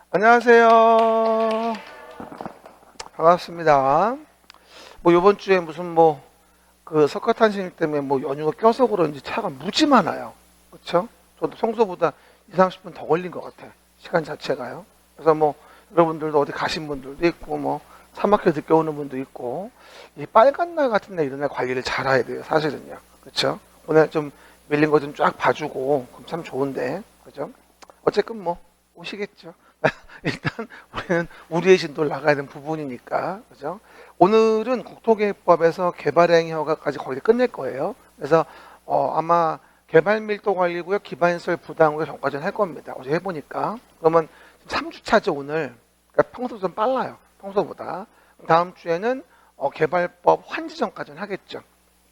안녕하세요. 반갑습니다. 요번 주에 무슨 그 석가탄신 때문에 연휴가 껴서 그런지 차가 무지 많아요. 그쵸? 저도 평소보다 2, 30분 더 걸린 것 같아. 시간 자체가요. 그래서 여러분들도 어디 가신 분들도 있고 차 막혀 늦게 오는 분도 있고, 이 빨간 날 같은 날 이런 날 관리를 잘 해야 돼요. 사실은요. 그쵸? 오늘 좀 밀린 거 좀 쫙 봐주고 그럼 참 좋은데. 그죠? 어쨌든 오시겠죠. 일단 우리는 우리의 진도를 나가야 되는 부분이니까. 그죠? 오늘은 국토계획법에서 개발행위 허가까지 거의 끝낼 거예요. 그래서 아마 개발밀도관리구역 기반시설 부담구역 전까지는 할 겁니다. 어제 해보니까. 그러면 3주차죠 오늘. 그러니까 평소 좀 빨라요. 평소보다. 다음 주에는 개발법 환지 전까지는 하겠죠.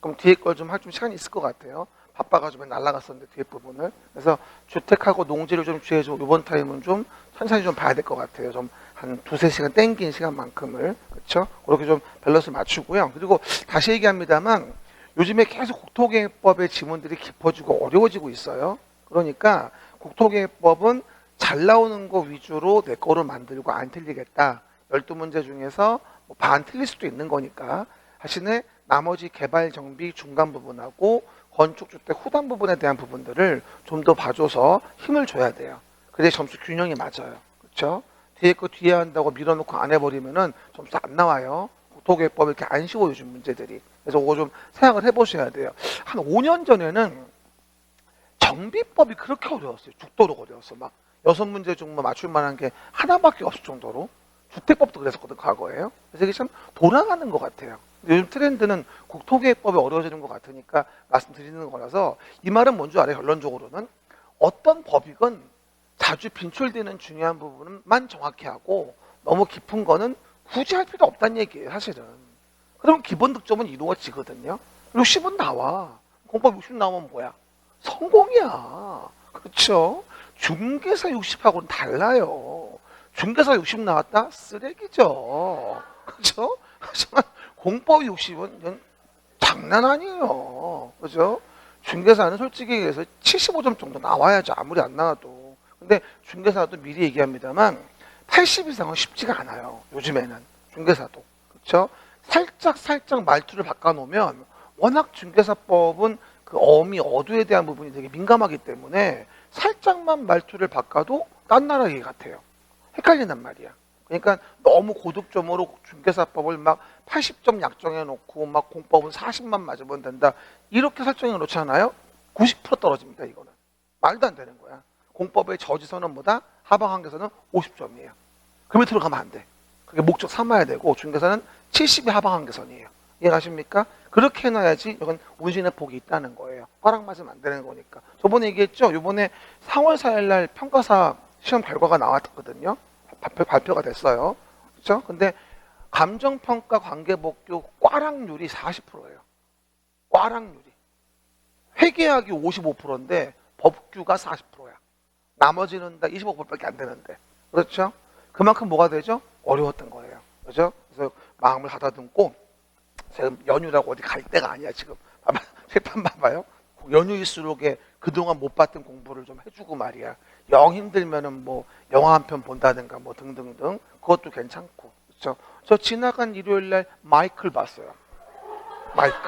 그럼 뒤에 걸 좀 할 좀 시간이 있을 것 같아요. 바빠가지고 날라갔었는데 뒤에 부분을. 그래서 주택하고 농지를 좀 취해서 이번 타임은 좀 천천히 좀 봐야 될 것 같아요. 좀 한 두세 시간 땡긴 시간만큼을. 그렇죠? 그렇게 좀 밸런스 맞추고요. 그리고 다시 얘기합니다만 요즘에 계속 국토계획법의 지문들이 깊어지고 어려워지고 있어요. 그러니까 국토계획법은 잘 나오는 거 위주로 내 거로 만들고 안 틀리겠다. 12문제 중에서 반 틀릴 수도 있는 거니까 하시네. 나머지 개발 정비 중간 부분하고 건축주택 후단 부분에 대한 부분들을 좀 더 봐줘서 힘을 줘야 돼요. 그래야 점수 균형이 맞아요. 그렇죠? 뒤에 거 뒤에 한다고 밀어놓고 안 해버리면은 점수 안 나와요. 국토계획법이 이렇게 안 쉬워 요즘 문제들이. 그래서 그거 좀 생각을 해보셔야 돼요. 한 5년 전에는 정비법이 그렇게 어려웠어요. 죽도록 어려웠어. 막 6문제 중 맞출 만한 게 하나밖에 없을 정도로. 주택법도 그랬었거든 과거에요. 그래서 이게 참 돌아가는 것 같아요. 요즘 트렌드는 국토계획법이 어려워지는 것 같으니까 말씀드리는 거라서, 이 말은 뭔 줄 알아요? 결론적으로는 어떤 법익은 자주 빈출되는 중요한 부분만 정확히 하고 너무 깊은 거는 굳이 할 필요 없다는 얘기예요. 사실은. 그러면 기본 득점은 이루어지거든요. 60은 나와. 공법 60 나오면 뭐야? 성공이야. 그렇죠? 중개사 60하고는 달라요. 중개사 60 나왔다? 쓰레기죠. 그렇죠? 하지만 공법 60은 장난 아니에요. 그죠? 중개사는 솔직히 얘기해서 75점 정도 나와야죠. 아무리 안 나와도. 근데 중개사도 미리 얘기합니다만 80 이상은 쉽지가 않아요. 요즘에는. 중개사도. 그렇죠? 살짝 말투를 바꿔놓으면, 워낙 중개사법은 그 어미, 어두에 대한 부분이 되게 민감하기 때문에 살짝만 말투를 바꿔도 딴 나라 얘기 같아요. 헷갈린단 말이야. 그러니까 너무 고득점으로 중개사법을 막 80점 약정해 놓고 막 공법은 40만 맞으면 된다, 이렇게 설정해 놓잖아요. 90% 떨어집니다. 이거는 말도 안 되는 거야. 공법의 저지선은 뭐다? 하방 한계선은 50점이에요. 그 밑으로 가면 안 돼. 그게 목적 삼아야 되고, 중개사는 70이 하방 한계선이에요. 이해가십니까? 그렇게 해놔야지 이건 운신의 복이 있다는 거예요. 꽈락 맞으면 안 되는 거니까. 저번에 얘기했죠. 이번에 4월 4일 날 평가사 시험 결과가 나왔거든요. 발표가 됐어요. 그렇죠? 근데 감정평가 관계법규 꽈락률이 40%예요. 꽈락률이. 회계학이 55%인데 법규가 40%야. 나머지는 다 25%밖에 안 되는데. 그렇죠? 그만큼 뭐가 되죠? 어려웠던 거예요. 그렇죠? 그래서 마음을 가다듬고, 지금 연휴라고 어디 갈 데가 아니야 지금. 봐봐, 책판 봐봐요. 연휴일수록에 그동안 못 봤던 공부를 좀 해주고 말이야. 영 힘들면은 영화 한 편 본다든가 등등등, 그것도 괜찮고. 그렇죠? 저 지나간 일요일 날 마이클 봤어요. 마이클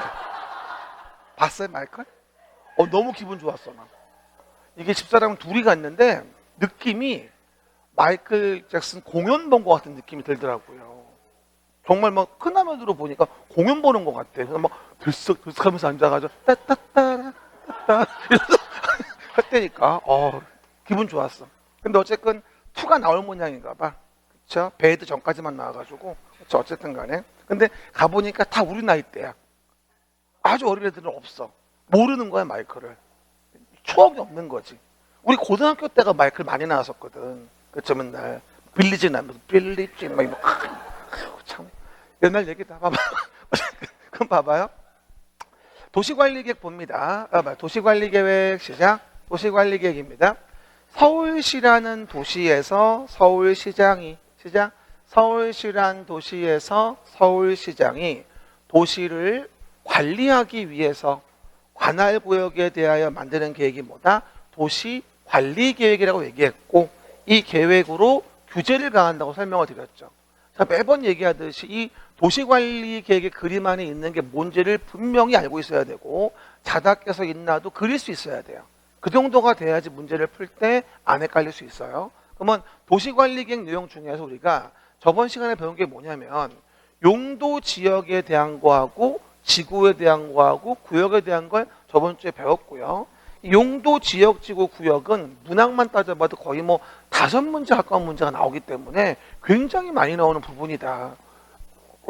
봤어요? 마이클? 너무 기분 좋았어 나. 이게 집사람 둘이 갔는데 느낌이 마이클 잭슨 공연 본 것 같은 느낌이 들더라고요. 정말 큰 화면으로 보니까 공연 보는 것 같아. 그래서 들썩들썩하면서 앉아가지고 따따따라 따따 이러면서 할 때니까 기분 좋았어. 근데 어쨌든 2가 나올 모양인가 봐. 그쵸? 베이드 전까지만 나와가지고. 그쵸? 어쨌든 간에. 근데 가보니까 다 우리 나이 때야. 아주 어린 애들은 없어. 모르는 거야 마이클을. 추억이 없는 거지. 우리 고등학교 때가 마이클 많이 나왔었거든. 그쵸? 맨날 빌리지 나면서 빌리지 막 이거 참 옛날 얘기다. 봐봐. 그럼 봐봐요. 도시관리계획 봅니다. 도시관리계획 시작. 도시관리계획입니다. 서울시라는 도시에서 서울시장이 시작. 서울시란 도시에서 서울시장이 도시를 관리하기 위해서 관할구역에 대하여 만드는 계획이 뭐다? 도시 관리계획이라고 얘기했고 이 계획으로 규제를 가한다고 설명을 드렸죠. 자, 매번 얘기하듯이 이 도시관리계획의 그림 안에 있는 게 뭔지를 분명히 알고 있어야 되고 자다께서 있나도 그릴 수 있어야 돼요. 그 정도가 돼야지 문제를 풀 때 안 헷갈릴 수 있어요. 그러면 도시관리계획 내용 중에서 우리가 저번 시간에 배운 게 뭐냐면 용도 지역에 대한 거하고 지구에 대한 거하고 구역에 대한 걸 저번 주에 배웠고요. 용도 지역 지구 구역은 문항만 따져봐도 거의 뭐 5문제 가까운 문제가 나오기 때문에 굉장히 많이 나오는 부분이다.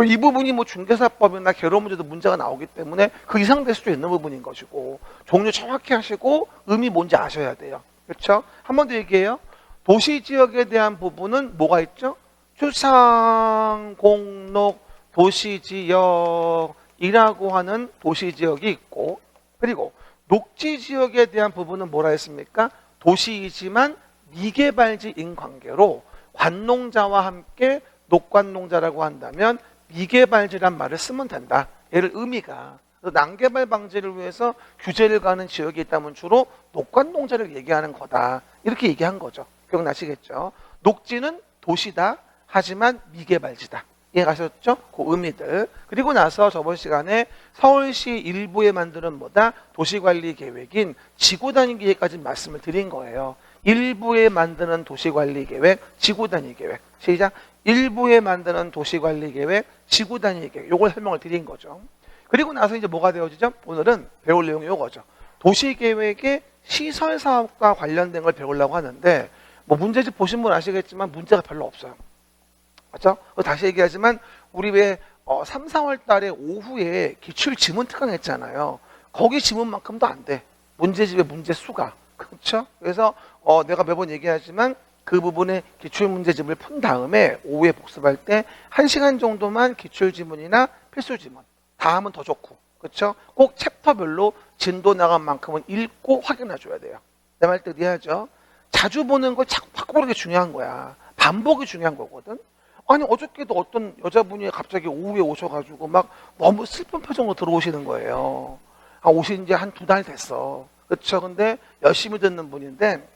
이 부분이 뭐 중개사법이나 개로 문제도 문제가 나오기 때문에 그 이상 될 수도 있는 부분인 것이고 종류 정확히 하시고 의미 뭔지 아셔야 돼요. 그렇죠? 한 번 더 얘기해요. 도시 지역에 대한 부분은 뭐가 있죠? 추상, 공록, 도시지역이라고 하는 도시지역이 있고 그리고 녹지지역에 대한 부분은 뭐라 했습니까? 도시이지만 미개발지인 관계로 관농자와 함께 녹관농자라고 한다면 미개발지란 말을 쓰면 된다. 얘를 의미가 난개발 방지를 위해서 규제를 가는 지역이 있다면 주로 녹관농자를 얘기하는 거다. 이렇게 얘기한 거죠. 기억나시겠죠? 녹지는 도시다. 하지만 미개발지다. 이해가셨죠? 그 의미들. 그리고 나서 저번 시간에 서울시 일부에 만드는 뭐다? 도시관리계획인 지구단위계획까지 말씀을 드린 거예요. 일부에 만드는 도시관리계획, 지구단위계획. 시작. 일부에 만드는 도시관리계획, 지구단위계획. 요걸 설명을 드린 거죠. 그리고 나서 이제 뭐가 되어지죠? 오늘은 배울 내용이 요거죠. 도시계획의 시설사업과 관련된 걸 배우려고 하는데 뭐 문제집 보신 분 아시겠지만 문제가 별로 없어요. 맞죠? 다시 얘기하지만 우리 왜 3, 4월 달에 오후에 기출 지문 특강 했잖아요. 거기 지문만큼도 안 돼. 문제집의 문제 수가. 그렇죠? 그래서 내가 매번 얘기하지만 그 부분에 기출 문제집을 푼 다음에 오후에 복습할 때 1시간 정도만 기출 지문이나 필수 지문. 다 하면 더 좋고. 그렇죠? 꼭 챕터별로 진도 나간 만큼은 읽고 확인해 줘야 돼요. 내 말 뜻 이해하죠? 자주 보는 걸 자꾸 바꾸는 게 중요한 거야. 반복이 중요한 거거든. 아니 어저께도 어떤 여자분이 갑자기 오후에 오셔가지고 막 너무 슬픈 표정으로 들어오시는 거예요. 오신 지 한 2달 됐어. 그렇죠? 근데 열심히 듣는 분인데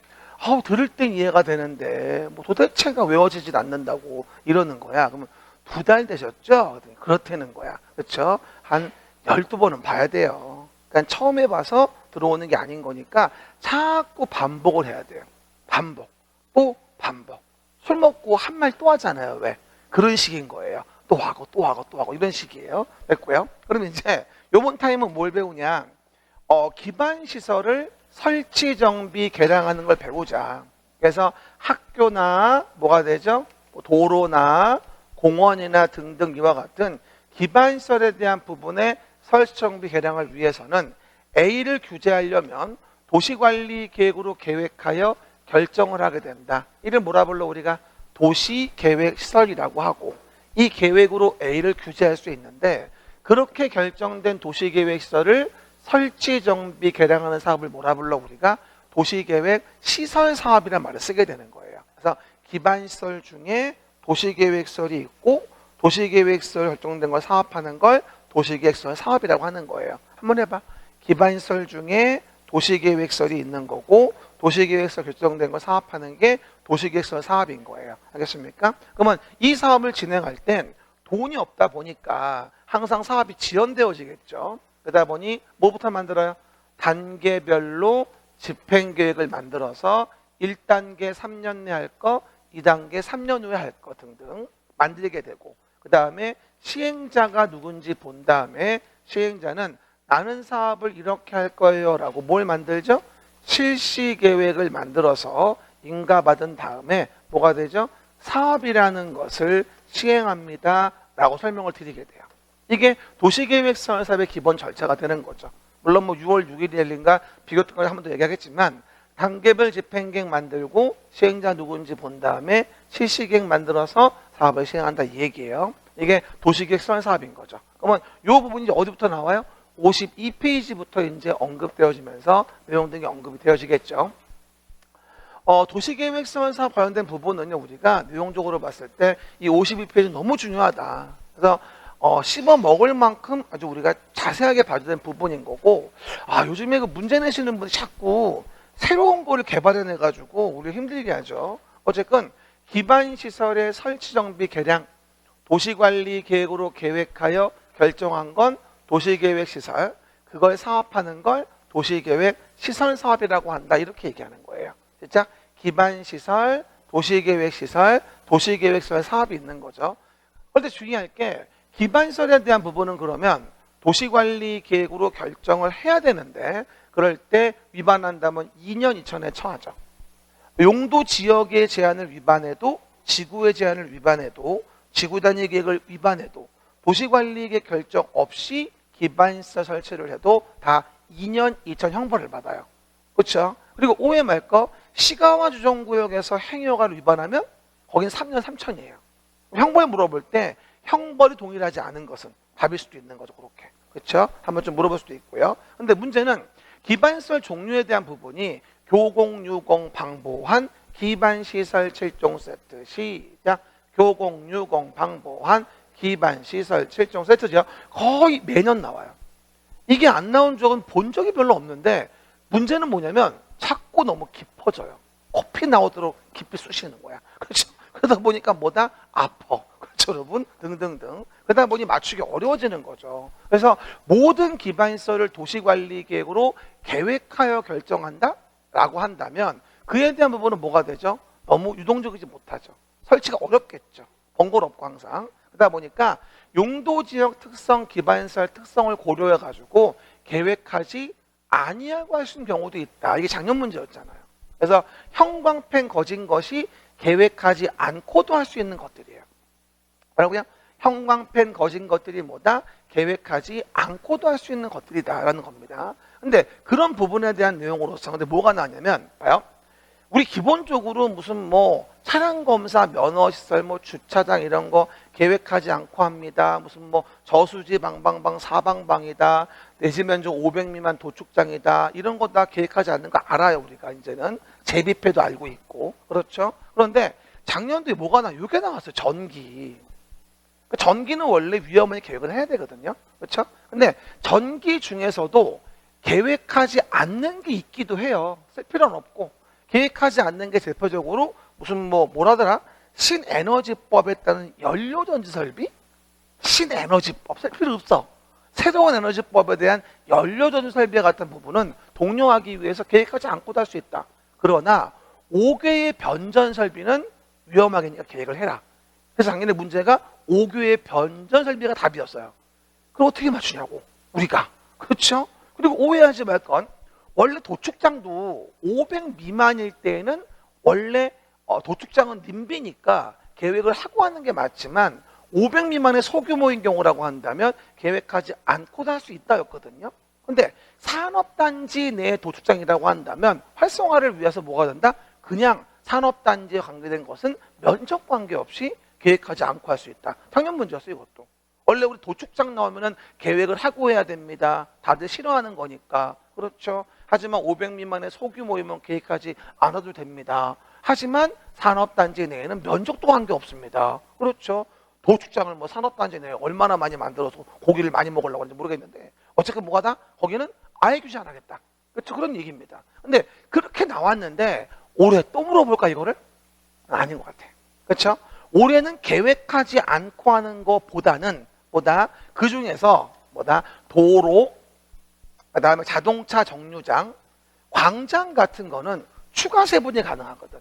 들을 땐 이해가 되는데 뭐 도대체가 외워지질 않는다고 이러는 거야. 그러면 2달 되셨죠? 그렇다는 거야. 그렇죠? 한 12번은 봐야 돼요. 그러니까 처음에 봐서 들어오는 게 아닌 거니까 자꾸 반복을 해야 돼요. 반복. 또 반복. 술 먹고 한 말 또 하잖아요. 왜? 그런 식인 거예요. 또 하고 또 하고 또 하고 이런 식이에요. 됐고요. 그럼 이제 요번 타임은 뭘 배우냐? 기반 시설을 설치, 정비, 개량하는 걸 배우자. 그래서 학교나 뭐가 되죠? 도로나 공원이나 등등 이와 같은 기반 시설에 대한 부분의 설치, 정비, 개량을 위해서는 A를 규제하려면 도시관리 계획으로 계획하여 결정을 하게 된다. 이를 뭐라 불러 우리가 도시계획시설이라고 하고 이 계획으로 A를 규제할 수 있는데 그렇게 결정된 도시계획시설을 설치, 정비, 개량하는 사업을 뭐라 불러 우리가 도시계획시설사업이라는 말을 쓰게 되는 거예요. 그래서 기반시설 중에 도시계획시설이 있고 도시계획시설 결정된 걸 사업하는 걸 도시계획시설 사업이라고 하는 거예요. 한번 해봐. 기반시설 중에 도시계획시설이 있는 거고 도시계획서 결정된 거 사업하는 게 도시계획서 사업인 거예요. 알겠습니까? 그러면 이 사업을 진행할 땐 돈이 없다 보니까 항상 사업이 지연되어지겠죠. 그러다 보니 뭐부터 만들어요? 단계별로 집행계획을 만들어서 1단계 3년 내에 할 거, 2단계 3년 후에 할 거 등등 만들게 되고 그 다음에 시행자가 누군지 본 다음에 시행자는 나는 사업을 이렇게 할 거예요 라고 뭘 만들죠? 실시계획을 만들어서 인가받은 다음에 뭐가 되죠? 사업이라는 것을 시행합니다 라고 설명을 드리게 돼요. 이게 도시계획서 사업의 기본 절차가 되는 거죠. 물론 뭐 6월 6일인가 비교특강을 한 번 더 얘기하겠지만 단계별 집행계획 만들고 시행자 누군지 본 다음에 실시계획 만들어서 사업을 시행한다 이 얘기예요. 이게 도시계획서 사업인 거죠. 그러면 이 부분이 이제 어디부터 나와요? 52페이지부터 이제 언급되어지면서 내용 등이 언급이 되어지겠죠. 도시계획서 사업 관련된 부분은요, 우리가 내용적으로 봤을 때 이 52페이지 너무 중요하다. 그래서 씹어 먹을 만큼 아주 우리가 자세하게 봐야 되는 부분인 거고, 요즘에 그 문제 내시는 분이 자꾸 새로운 거를 개발해내가지고 우리 힘들게 하죠. 어쨌건 기반시설의 설치 정비 개량, 도시관리 계획으로 계획하여 결정한 건 도시계획시설, 그걸 사업하는 걸 도시계획 시설사업이라고 한다. 이렇게 얘기하는 거예요. 진짜 기반시설, 도시계획시설, 도시계획시설 사업이 있는 거죠. 그런데 중요할 게 기반시설에 대한 부분은 그러면 도시관리 계획으로 결정을 해야 되는데 그럴 때 위반한다면 2년 이천에 처하죠. 용도 지역의 제한을 위반해도 지구의 제한을 위반해도 지구 단위 계획을 위반해도 도시관리 계획 결정 없이 기반시설 설치를 해도 다 2년 이천 형벌을 받아요. 그렇죠? 그리고 오해 말 거 시가와 주정구역에서 행위허가를 위반하면 거긴 3년 3천이에요. 형벌 물어볼 때 형벌이 동일하지 않은 것은 답일 수도 있는 거죠. 그렇게. 그렇죠? 한번 좀 물어볼 수도 있고요. 근데 문제는 기반시설 종류에 대한 부분이 교공, 유공, 방보한 기반시설 7종 세트. 시작. 교공, 유공, 방보한 기반시설 7종 세트죠. 거의 매년 나와요. 이게 안 나온 적은 본 적이 별로 없는데 문제는 뭐냐면 자꾸 너무 깊어져요. 코피 나오도록 깊이 쑤시는 거야. 그렇죠? 그러다 보니까 뭐다? 아파. 그렇죠, 여러분? 등등등. 그러다 보니 맞추기 어려워지는 거죠. 그래서 모든 기반시설을 도시관리계획으로 계획하여 결정한다? 라고 한다면 그에 대한 부분은 뭐가 되죠? 너무 유동적이지 못하죠. 설치가 어렵겠죠. 번거롭고 항상. 그러다 보니까 용도지역 특성, 기반시설 특성을 고려해가지고 계획하지 아니하고 할 수 있는 경우도 있다. 이게 작년 문제였잖아요. 그래서 형광펜 거진 것이 계획하지 않고도 할 수 있는 것들이에요. 뭐라고요? 형광펜 거진 것들이 뭐다? 계획하지 않고도 할 수 있는 것들이다라는 겁니다. 근데 그런 부분에 대한 내용으로서 근데 뭐가 나냐면 봐요. 우리 기본적으로 무슨 뭐 차량 검사, 면허 시설, 뭐 주차장 이런 거 계획하지 않고 합니다. 무슨 뭐 저수지 방방방 사방방이다. 내지 면적 500 미만 도축장이다. 이런 거 다 계획하지 않는 거 알아요, 우리가 이제는. 제비패도 알고 있고. 그렇죠? 그런데 작년도에 뭐가 이게 나왔어요. 전기. 전기는 원래 위험하게 계획을 해야 되거든요. 그렇죠? 근데 전기 중에서도 계획하지 않는 게 있기도 해요. 쓸 필요는 없고. 계획하지 않는 게 대표적으로 무슨 뭐라더라? 신에너지법에 따른 연료전지 설비? 신에너지법 쓸 필요 없어. 새로운 에너지법에 대한 연료전지 설비 같은 부분은 독려하기 위해서 계획하지 않고도 할 수 있다. 그러나 5개의 변전 설비는 위험하게니까 계획을 해라. 그래서 작년에 문제가 5개의 변전 설비가 답이었어요. 그럼 어떻게 맞추냐고 우리가. 그렇죠? 그리고 오해하지 말 건 원래 도축장도 500 미만일 때에는 원래 도축장은 님비니까 계획을 하고 하는 게 맞지만 500 미만의 소규모인 경우라고 한다면 계획하지 않고도 할 수 있다였거든요. 근데 산업단지 내 도축장이라고 한다면 활성화를 위해서 뭐가 된다? 그냥 산업단지에 관계된 것은 면적 관계없이 계획하지 않고 할 수 있다. 당연 문제였어요, 이것도. 원래 우리 도축장 나오면은 계획을 하고 해야 됩니다. 다들 싫어하는 거니까. 그렇죠. 하지만 500 미만의 소규모이면 계획하지 않아도 됩니다. 하지만 산업단지 내에는 면적도 관계없습니다. 그렇죠. 도축장을 뭐 산업단지 내에 얼마나 많이 만들어서 고기를 많이 먹으려고 하는지 모르겠는데 어쨌든 뭐가 다 거기는 아예 규제 안 하겠다. 그렇죠. 그런 얘기입니다. 근데 그렇게 나왔는데 올해 또 물어볼까 이거를? 아닌 것 같아. 그렇죠. 올해는 계획하지 않고 하는 것보다는 그 중에서 도로, 그다음에 자동차 정류장, 광장 같은 거는 추가 세분이 가능하거든.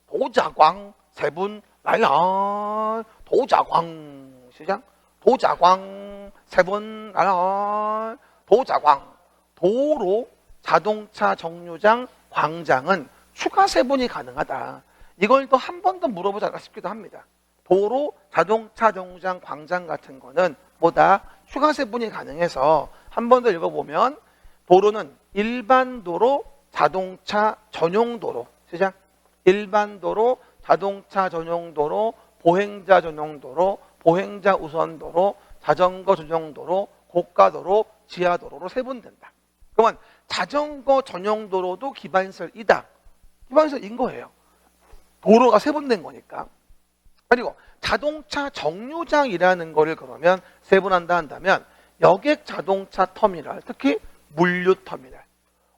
도자광 세분 라이언 도자광 시장 도자광 세분 라이언 도자광 도로, 자동차 정류장, 광장은 추가 세분이 가능하다. 이걸 또 한 번 더 물어보지 않을까 싶기도 합니다. 도로, 자동차 정류장, 광장 같은 거는 추가 세분이 가능해서 한 번 더 읽어보면 도로는 일반 도로, 자동차 전용 도로, 시작. 일반 도로, 자동차 전용 도로, 보행자 전용 도로, 보행자 우선 도로, 자전거 전용 도로, 고가 도로, 지하 도로로 세분된다. 그러면 자전거 전용 도로도 기반시설이다. 기반시설인 거예요. 도로가 세분된 거니까. 그리고 자동차 정류장이라는 거를 그러면 세분한다 한다면 여객 자동차 터미널, 특히 물류 터미널,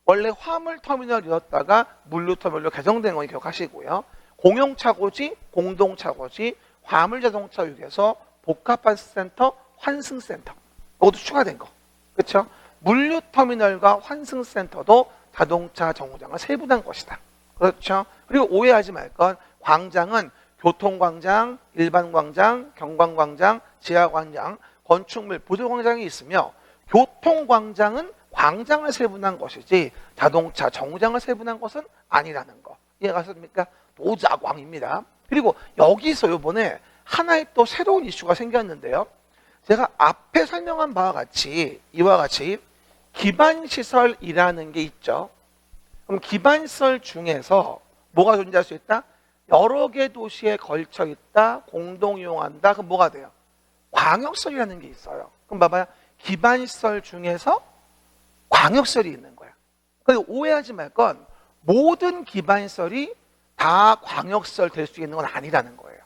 원래 화물터미널이었다가 물류터미널로 개정된 거 기억하시고요. 공용차고지, 공동차고지, 화물자동차육에서 복합환승센터, 환승센터. 이것도 추가된 거. 그렇죠? 물류터미널과 환승센터도 자동차 정류장을 세분한 것이다. 그렇죠? 그리고 오해하지 말 건 광장은 교통광장, 일반광장, 경관광장, 지하광장, 건축물, 부두광장이 있으며 교통광장은 광장을 세분한 것이지 자동차 정류장을 세분한 것은 아니라는 거. 이해가십니까? 노자광입니다. 그리고 여기서 이번에 하나의 또 새로운 이슈가 생겼는데요. 제가 앞에 설명한 바와 같이 이와 같이 기반시설이라는 게 있죠. 그럼 기반시설 중에서 뭐가 존재할 수 있다? 여러 개 도시에 걸쳐 있다, 공동 이용한다. 그럼 뭐가 돼요? 광역설이라는 게 있어요. 그럼 봐봐요. 기반시설 중에서 광역설이 있는 거야. 그리고 오해하지 말 건 모든 기반시설이 다 광역설 될 수 있는 건 아니라는 거예요.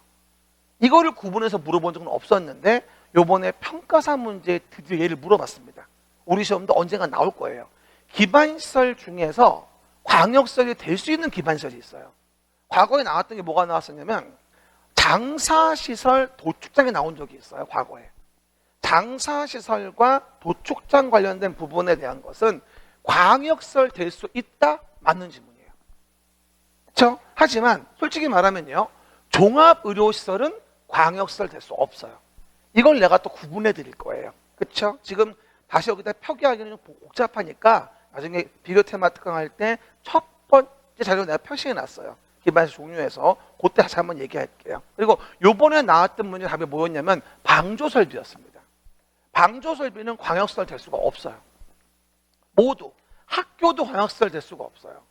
이거를 구분해서 물어본 적은 없었는데 요번에 평가사 문제에 드디어 얘를 물어봤습니다. 우리 시험도 언젠가 나올 거예요. 기반시설 중에서 광역설이 될 수 있는 기반시설이 있어요. 과거에 나왔던 게 뭐가 나왔었냐면 장사시설, 도축장이 나온 적이 있어요. 과거에. 장사시설과 도축장 관련된 부분에 대한 것은 광역설 될 수 있다? 맞는 질문이에요. 그렇죠? 하지만 솔직히 말하면요. 종합의료시설은 광역설 될 수 없어요. 이걸 내가 또 구분해 드릴 거예요. 그렇죠? 지금 다시 여기다 표기하기는 좀 복잡하니까 나중에 비교 테마 특강할 때 첫 번째 자료 내가 표시해 놨어요. 기반시설 종류에서 그때 다시 한번 얘기할게요. 그리고 요번에 나왔던 문제 답이 뭐였냐면 방조설비였습니다. 방조설비는 광역설 될 수가 없어요. 모두 학교도 광역설 될 수가 없어요.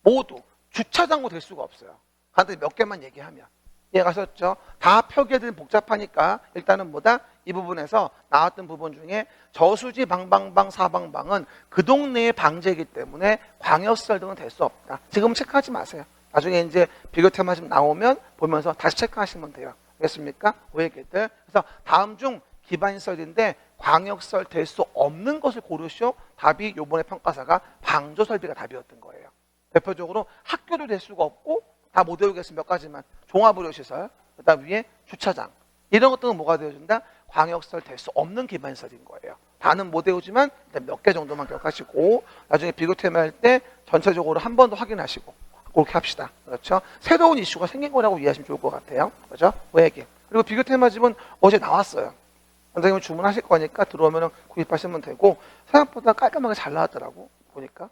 모두 주차장도 될 수가 없어요. 간단히 몇 개만 얘기하면 이해가셨죠? 다 표기해드리면 복잡하니까 일단은 뭐다? 이 부분에서 나왔던 부분 중에 저수지 방방방 사방방은 그 동네의 방제이기 때문에 광역설 등은 될 수 없다. 지금 체크하지 마세요. 나중에 이제 비교 테마 좀 나오면 보면서 다시 체크하시면 돼요. 알겠습니까? 오해겠들. 그래서 다음 중 기반시설인데 광역설 될 수 없는 것을 고르시오. 답이 요번에 평가사가 방조설비가 답이었던 거예요. 대표적으로 학교도 될 수가 없고 다 못 외우겠습니다. 몇 가지만. 종합의료시설, 그 다음 위에 주차장. 이런 것들은 뭐가 되어준다? 광역설 될 수 없는 기반시설인 거예요. 다는 못 외우지만 일단 몇 개 정도만 기억하시고 나중에 비교 테마 할 때 전체적으로 한 번 더 확인하시고 그렇게 합시다. 그렇죠? 새로운 이슈가 생긴 거라고 이해하시면 좋을 것 같아요. 그렇죠? 왜게? 그리고 비교 테마집은 어제 나왔어요. 원장님은 주문하실 거니까 들어오면 구입하시면 되고 생각보다 깔끔하게 잘 나왔더라고. 보니까.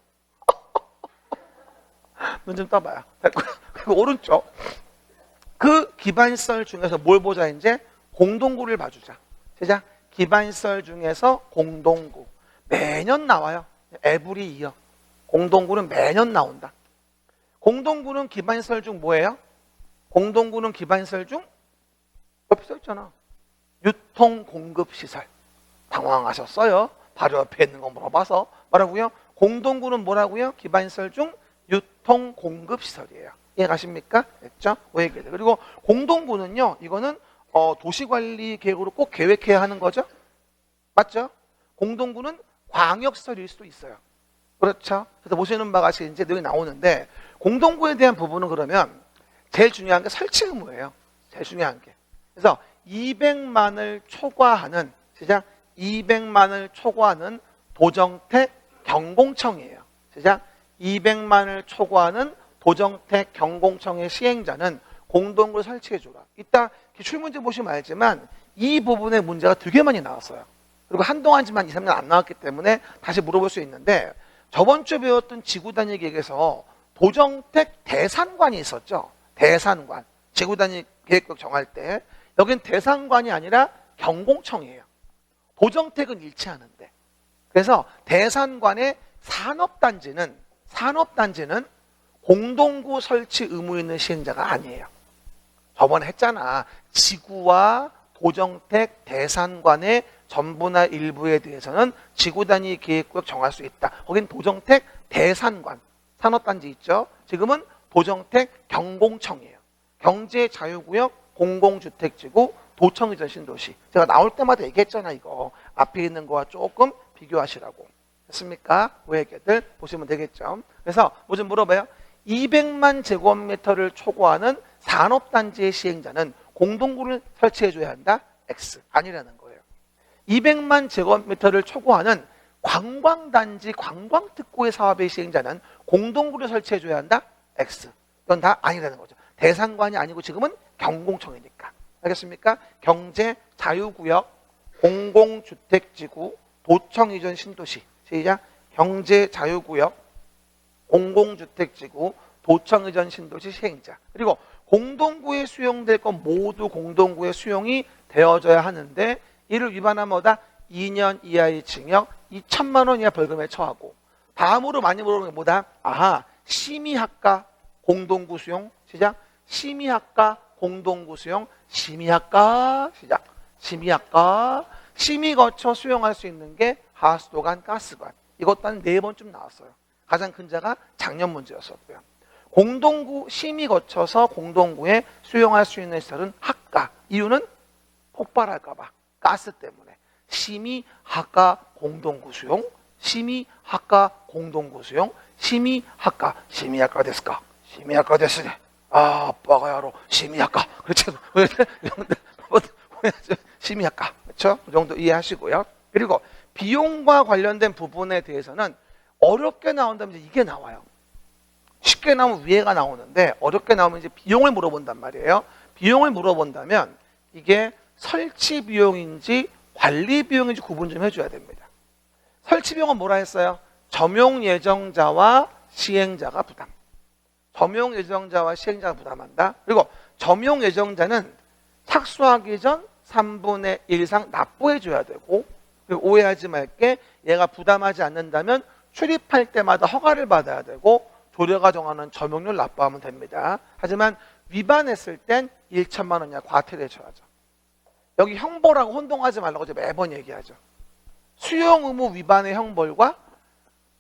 눈 좀 떠봐요. 그리고 오른쪽. 그 기반시설 중에서 뭘 보자 이제? 공동구를 봐주자. 시작. 기반시설 중에서 공동구. 매년 나와요. 에브리 이어. 공동구는 매년 나온다. 공동구는 기반시설 중 뭐예요? 공동구는 기반시설 중 옆에 써있잖아. 유통공급시설. 당황하셨어요? 바로 옆에 있는 거 물어봐서. 뭐라고요? 공동구는 뭐라고요? 기반시설 중 유통공급시설이에요. 이해가십니까? 됐죠? 오해계들. 그리고 공동구는요. 이거는 도시관리계획으로 꼭 계획해야 하는 거죠? 맞죠? 공동구는 광역시설일 수도 있어요. 그렇죠? 그래서 보시는 바가 같이 이제 여기 나오는데 공동구에 대한 부분은 그러면 제일 중요한 게 설치 의무예요. 제일 중요한 게. 그래서 200만을 초과하는 시작 200만을 초과하는 도정택 경공청이에요. 시작 200만을 초과하는 도정택 경공청의 시행자는 공동구를 설치해주라. 이따 기출문제 보시면 알지만 이 부분의 문제가 되게 많이 나왔어요. 그리고 한동안지만 2, 3년 안 나왔기 때문에 다시 물어볼 수 있는데 저번 주에 배웠던 지구단위 계획에서 도정택 대산관이 있었죠. 대산관. 지구단위 계획 정할 때 여긴 대산관이 아니라 경공청이에요. 도정택은 일치하는데. 그래서 대산관의 산업단지는 공동구 설치 의무 있는 시행자가 아니에요. 저번에 했잖아. 지구와 도정택 대산관의 전부나 일부에 대해서는 지구단위 계획구역 정할 수 있다. 거긴 도정택 대산관 산업단지 있죠. 지금은 도정택 경공청이에요. 경제자유구역 공공주택지구 도청이전 신도시. 제가 나올 때마다 얘기했잖아. 이거 앞에 있는 거와 조금 비교하시라고. 됐습니까? 그 얘기들 보시면 되겠죠. 그래서 뭐 좀 물어봐요. 200만 제곱미터를 초과하는 산업단지의 시행자는 공동구를 설치해줘야 한다? X. 아니라는 거예요. 200만 제곱미터를 초과하는 관광단지 관광특구의 사업의 시행자는 공동구를 설치해줘야 한다? X. 이건 다 아니라는 거죠. 대상관이 아니고 지금은 경공청이니까. 알겠습니까? 경제, 자유구역, 공공주택지구, 도청 이전 신도시. 시작. 경제, 자유구역, 공공주택지구, 도청 이전 신도시 시행자. 그리고 공동구에 수용될 건 모두 공동구에 수용이 되어져야 하는데 이를 위반하면 뭐다? 2년 이하의 징역, 2천만 원 이하 벌금에 처하고. 다음으로 많이 물어보는 게 뭐다? 아하, 심의학과 공동구 수용. 시작. 심의학과 공동구 수용. 심의학과. 시작. 심의학과. 심의 거쳐 수용할 수 있는 게 하수도관, 가스관. 이것도 한 4번쯤 나왔어요. 가장 큰 자가 작년 문제였었고요. 공동구 심의 거쳐서 공동구에 수용할 수 있는 시설은 학과. 이유는 폭발할까 봐. 가스 때문에. 심의학과 공동구 수용. 심의학과 공동구 수용. 심의학과. 심의학과 됐을까? 심의학과 됐으니. 아, 아빠가 야로 심의학과. 그렇죠. 심의학과. 그렇죠? 그 정도 이해하시고요. 그리고 비용과 관련된 부분에 대해서는 어렵게 나온다면 이제 이게 나와요. 쉽게 나오면 위에가 나오는데 어렵게 나오면 이제 비용을 물어본단 말이에요. 비용을 물어본다면 이게 설치 비용인지 관리 비용인지 구분 좀 해줘야 됩니다. 설치 비용은 뭐라 했어요? 점용 예정자와 시행자가 부담. 점용 예정자와 시행자가 부담한다. 그리고 점용 예정자는 착수하기 전 3분의 1 이상 납부해줘야 되고, 그리고 오해하지 말게 얘가 부담하지 않는다면 출입할 때마다 허가를 받아야 되고 조례가 정하는 점용료를 납부하면 됩니다. 하지만 위반했을 땐 1천만 원 이하 과태료 해줘야죠. 여기 형벌하고 혼동하지 말라고 제가 매번 얘기하죠. 수용 의무 위반의 형벌과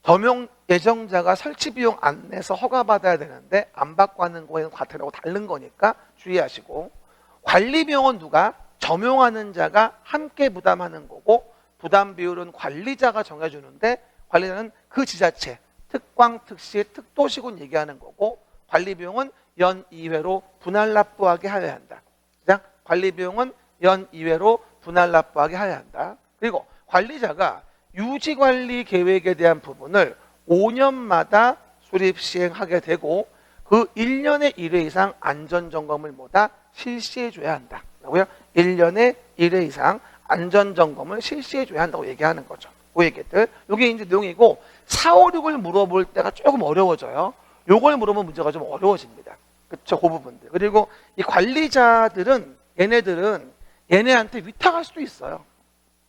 점용 예정자가 설치 비용 안 내서 허가 받아야 되는데 안 받고 하는 거에는 과태료하고 다른 거니까 주의하시고, 관리 비용은 누가? 점용하는 자가 함께 부담하는 거고 부담 비율은 관리자가 정해주는데 관리자는 그 지자체, 특광, 특시, 특도시군 얘기하는 거고 관리 비용은 연 2회로 분할 납부하게 하여야 한다. 그냥 관리 비용은 연 2회로 분할 납부하게 하여야 한다. 그리고 관리자가 유지관리 계획에 대한 부분을 5년마다 수립 시행하게 되고 그 1년에 1회 이상 안전점검을 뭐다? 실시해줘야 한다. 라고요? 1년에 1회 이상 안전점검을 실시해줘야 한다고 얘기하는 거죠. 그 얘기들. 이게 이제 내용이고 4, 5, 6을 물어볼 때가 조금 어려워져요. 요걸 물어보면 문제가 좀 어려워집니다. 그쵸? 그 부분들. 그리고 이 관리자들은 얘네한테 위탁할 수도 있어요.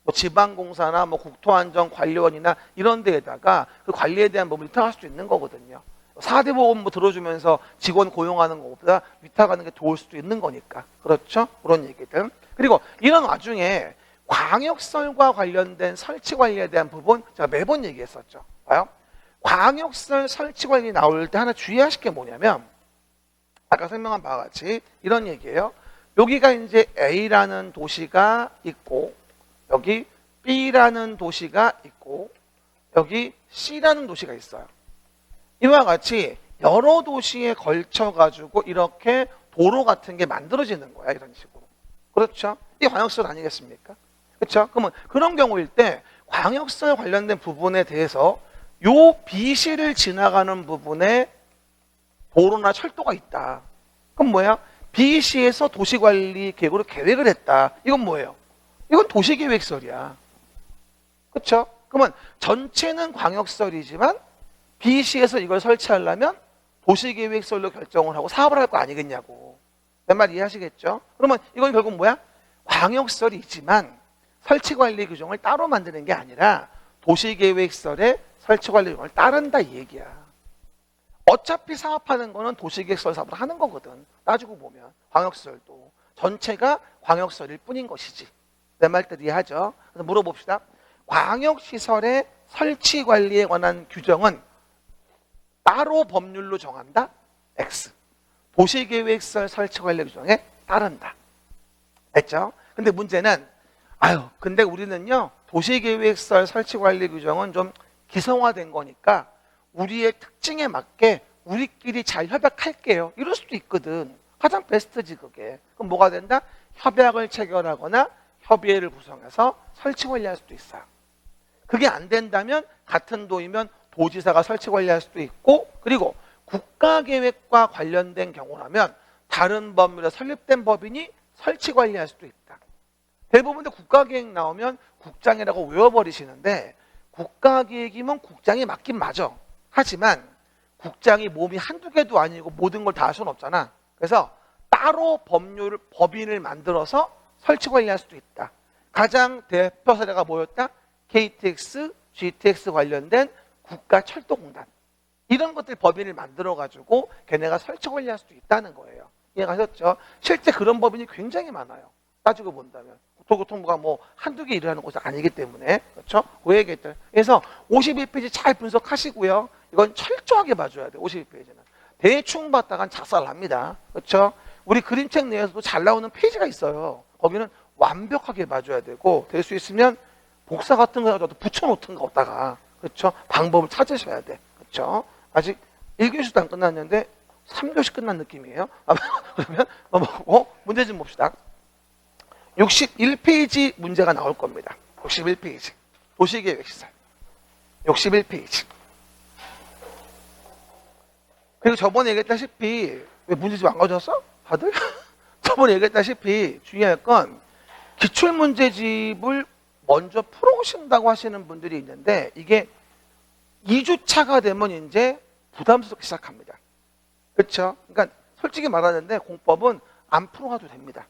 뭐 지방공사나 뭐 국토안전관리원이나 이런 데에다가 그 관리에 대한 부분을 위탁할 수도 있는 거거든요. 4대 보험 뭐 들어주면서 직원 고용하는 것보다 위탁하는 게 좋을 수도 있는 거니까. 그렇죠? 그런 얘기들. 그리고 이런 와중에 광역설과 관련된 설치 관리에 대한 부분 제가 매번 얘기했었죠. 봐요. 광역설 설치 관리 나올 때 하나 주의하실 게 뭐냐면 아까 설명한 바와 같이 이런 얘기예요. 여기가 이제 A라는 도시가 있고 여기 B라는 도시가 있고 여기 C라는 도시가 있어요. 이와 같이 여러 도시에 걸쳐 가지고 이렇게 도로 같은 게 만들어지는 거야. 이런 식으로. 그렇죠? 이게 광역설 아니겠습니까? 그렇죠? 그러면 그런 경우일 때 광역설 관련된 부분에 대해서 요 B시를 지나가는 부분에 도로나 철도가 있다. 그럼 뭐야? B시에서 도시관리 계획으로 계획을 했다. 이건 뭐예요? 이건 도시계획설이야. 그렇죠? 그러면 전체는 광역설이지만 B시에서 이걸 설치하려면 도시계획설로 결정을 하고 사업을 할 거 아니겠냐고. 내 말 이해하시겠죠? 그러면 이건 결국 뭐야? 광역설이지만 설치관리 규정을 따로 만드는 게 아니라 도시계획설의 설치관리 규정을 따른다 이 얘기야. 어차피 사업하는 거는 도시계획설 사업을 하는 거거든. 따지고 보면 광역설도 전체가 광역설일 뿐인 것이지. 내 말들 이해하죠? 그래서 물어봅시다. 광역시설의 설치관리에 관한 규정은 따로 법률로 정한다? X. 도시계획설 설치관리 규정에 따른다. 됐죠? 근데 문제는 근데 우리는요 도시계획설 설치관리 규정은 좀 기성화된 거니까 우리의 특징에 맞게 우리끼리 잘 협약할게요. 이럴 수도 있거든. 가장 베스트지 그게. 그럼 뭐가 된다? 협약을 체결하거나 협의회를 구성해서 설치 관리할 수도 있어요. 그게 안 된다면 같은 도이면 도지사가 설치 관리할 수도 있고, 그리고 국가계획과 관련된 경우라면 다른 법률에 설립된 법인이 설치 관리할 수도 있다. 대부분의 국가계획 나오면 국장이라고 외워버리시는데, 국가계획이면 국장이 맞긴 맞아. 하지만 국장이 몸이 한두 개도 아니고 모든 걸 다 할 수는 없잖아. 그래서 따로 법인을 만들어서 설치 관리할 수도 있다. 가장 대표 사례가 뭐였다? KTX, GTX 관련된 국가철도공단. 이런 것들 법인을 만들어가지고 걔네가 설치 관리할 수도 있다는 거예요. 이해가셨죠? 실제 그런 법인이 굉장히 많아요. 따지고 본다면. 국토교통부가 뭐 한두 개 일을 하는 곳이 아니기 때문에. 그렇죠? 그 얘기들. 그래서 51페이지 잘 분석하시고요. 이건 철저하게 봐줘야 돼. 51페이지는. 대충 봤다간 작살납니다. 그렇죠? 우리 그림책 내에서도 잘 나오는 페이지가 있어요. 거기는 완벽하게 봐줘야 되고, 될 수 있으면 복사 같은 거 가지고 붙여놓든 거 없다가, 그렇죠? 방법을 찾으셔야 돼. 그렇죠? 아직 1교시도 안 끝났는데 3교시 끝난 느낌이에요. 그러면 넘어가고 문제 좀 봅시다. 61페이지 문제가 나올 겁니다. 61페이지. 도시계획시설. 61페이지. 그리고 저번에 얘기했다시피, 왜 문제집 안 가져왔어? 다들? 저번에 얘기했다시피 중요할 건 기출문제집을 먼저 풀어오신다고 하시는 분들이 있는데, 이게 2주차가 되면 이제 부담스럽게 시작합니다. 그렇죠? 그러니까 솔직히 말하는데 공법은 안 풀어가도 됩니다.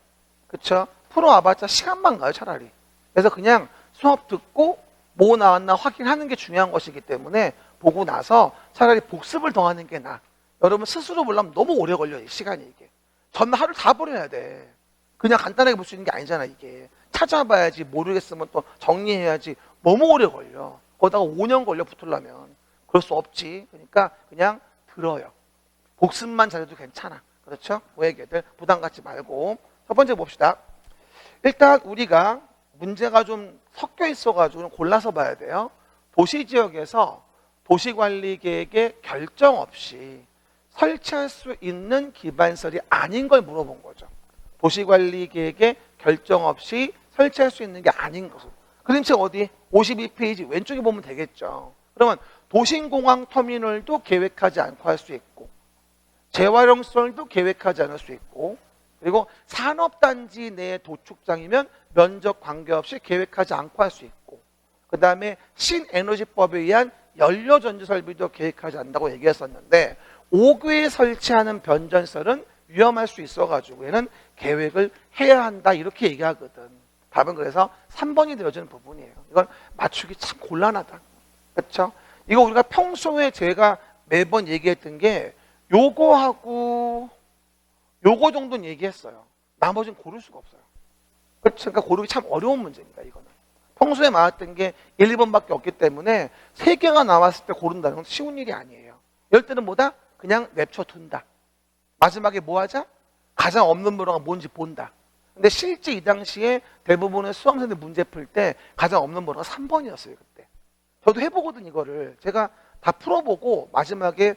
그렇죠? 풀어와봤자 시간만 가요, 차라리. 그래서 그냥 수업 듣고 뭐 나왔나 확인하는 게 중요한 것이기 때문에 보고 나서 차라리 복습을 더 하는 게 나아. 여러분 스스로 보려면 너무 오래 걸려요, 이 시간이. 이게 전날 하루 다 버려야 돼. 그냥 간단하게 볼 수 있는 게 아니잖아. 이게 찾아봐야지, 모르겠으면 또 정리해야지. 너무 오래 걸려. 거기다가 5년 걸려 붙으려면. 그럴 수 없지. 그러니까 그냥 들어요. 복습만 잘해도 괜찮아. 그렇죠? 오해계들 부담 갖지 말고. 첫 번째 봅시다. 일단 우리가 문제가 좀 섞여 있어가지고 골라서 봐야 돼요. 도시지역에서 도시관리계획의 결정 없이 설치할 수 있는 기반시설이 아닌 걸 물어본 거죠. 도시관리계획의 결정 없이 설치할 수 있는 게 아닌 것을. 그림책 어디? 52페이지 왼쪽에 보면 되겠죠. 그러면 도심공항 터미널도 계획하지 않고 할 수 있고, 재활용시설도 계획하지 않을 수 있고, 그리고 산업단지 내 도축장이면 면적 관계없이 계획하지 않고 할 수 있고, 그 다음에 신에너지법에 의한 연료전지설비도 계획하지 않는다고 얘기했었는데, 5구에 설치하는 변전시설은 위험할 수 있어가지고 얘는 계획을 해야 한다 이렇게 얘기하거든. 답은 그래서 3번이 되어지는 부분이에요. 이건 맞추기 참 곤란하다. 그렇죠? 이거 우리가 평소에 제가 매번 얘기했던 게 요거하고 요거 정도는 얘기했어요. 나머지는 고를 수가 없어요. 그렇죠? 그러니까 고르기 참 어려운 문제입니다. 이거는 평소에 나왔던 게 1, 2번밖에 없기 때문에 3개가 나왔을 때 고른다는 건 쉬운 일이 아니에요. 이럴 때는 뭐다? 그냥 냅쳐둔다. 마지막에 뭐 하자? 가장 없는 번호가 뭔지 본다. 근데 실제 이 당시에 대부분의 수험생들 문제 풀 때 가장 없는 번호가 3번이었어요. 그때 저도 해보거든. 이거를 제가 다 풀어보고 마지막에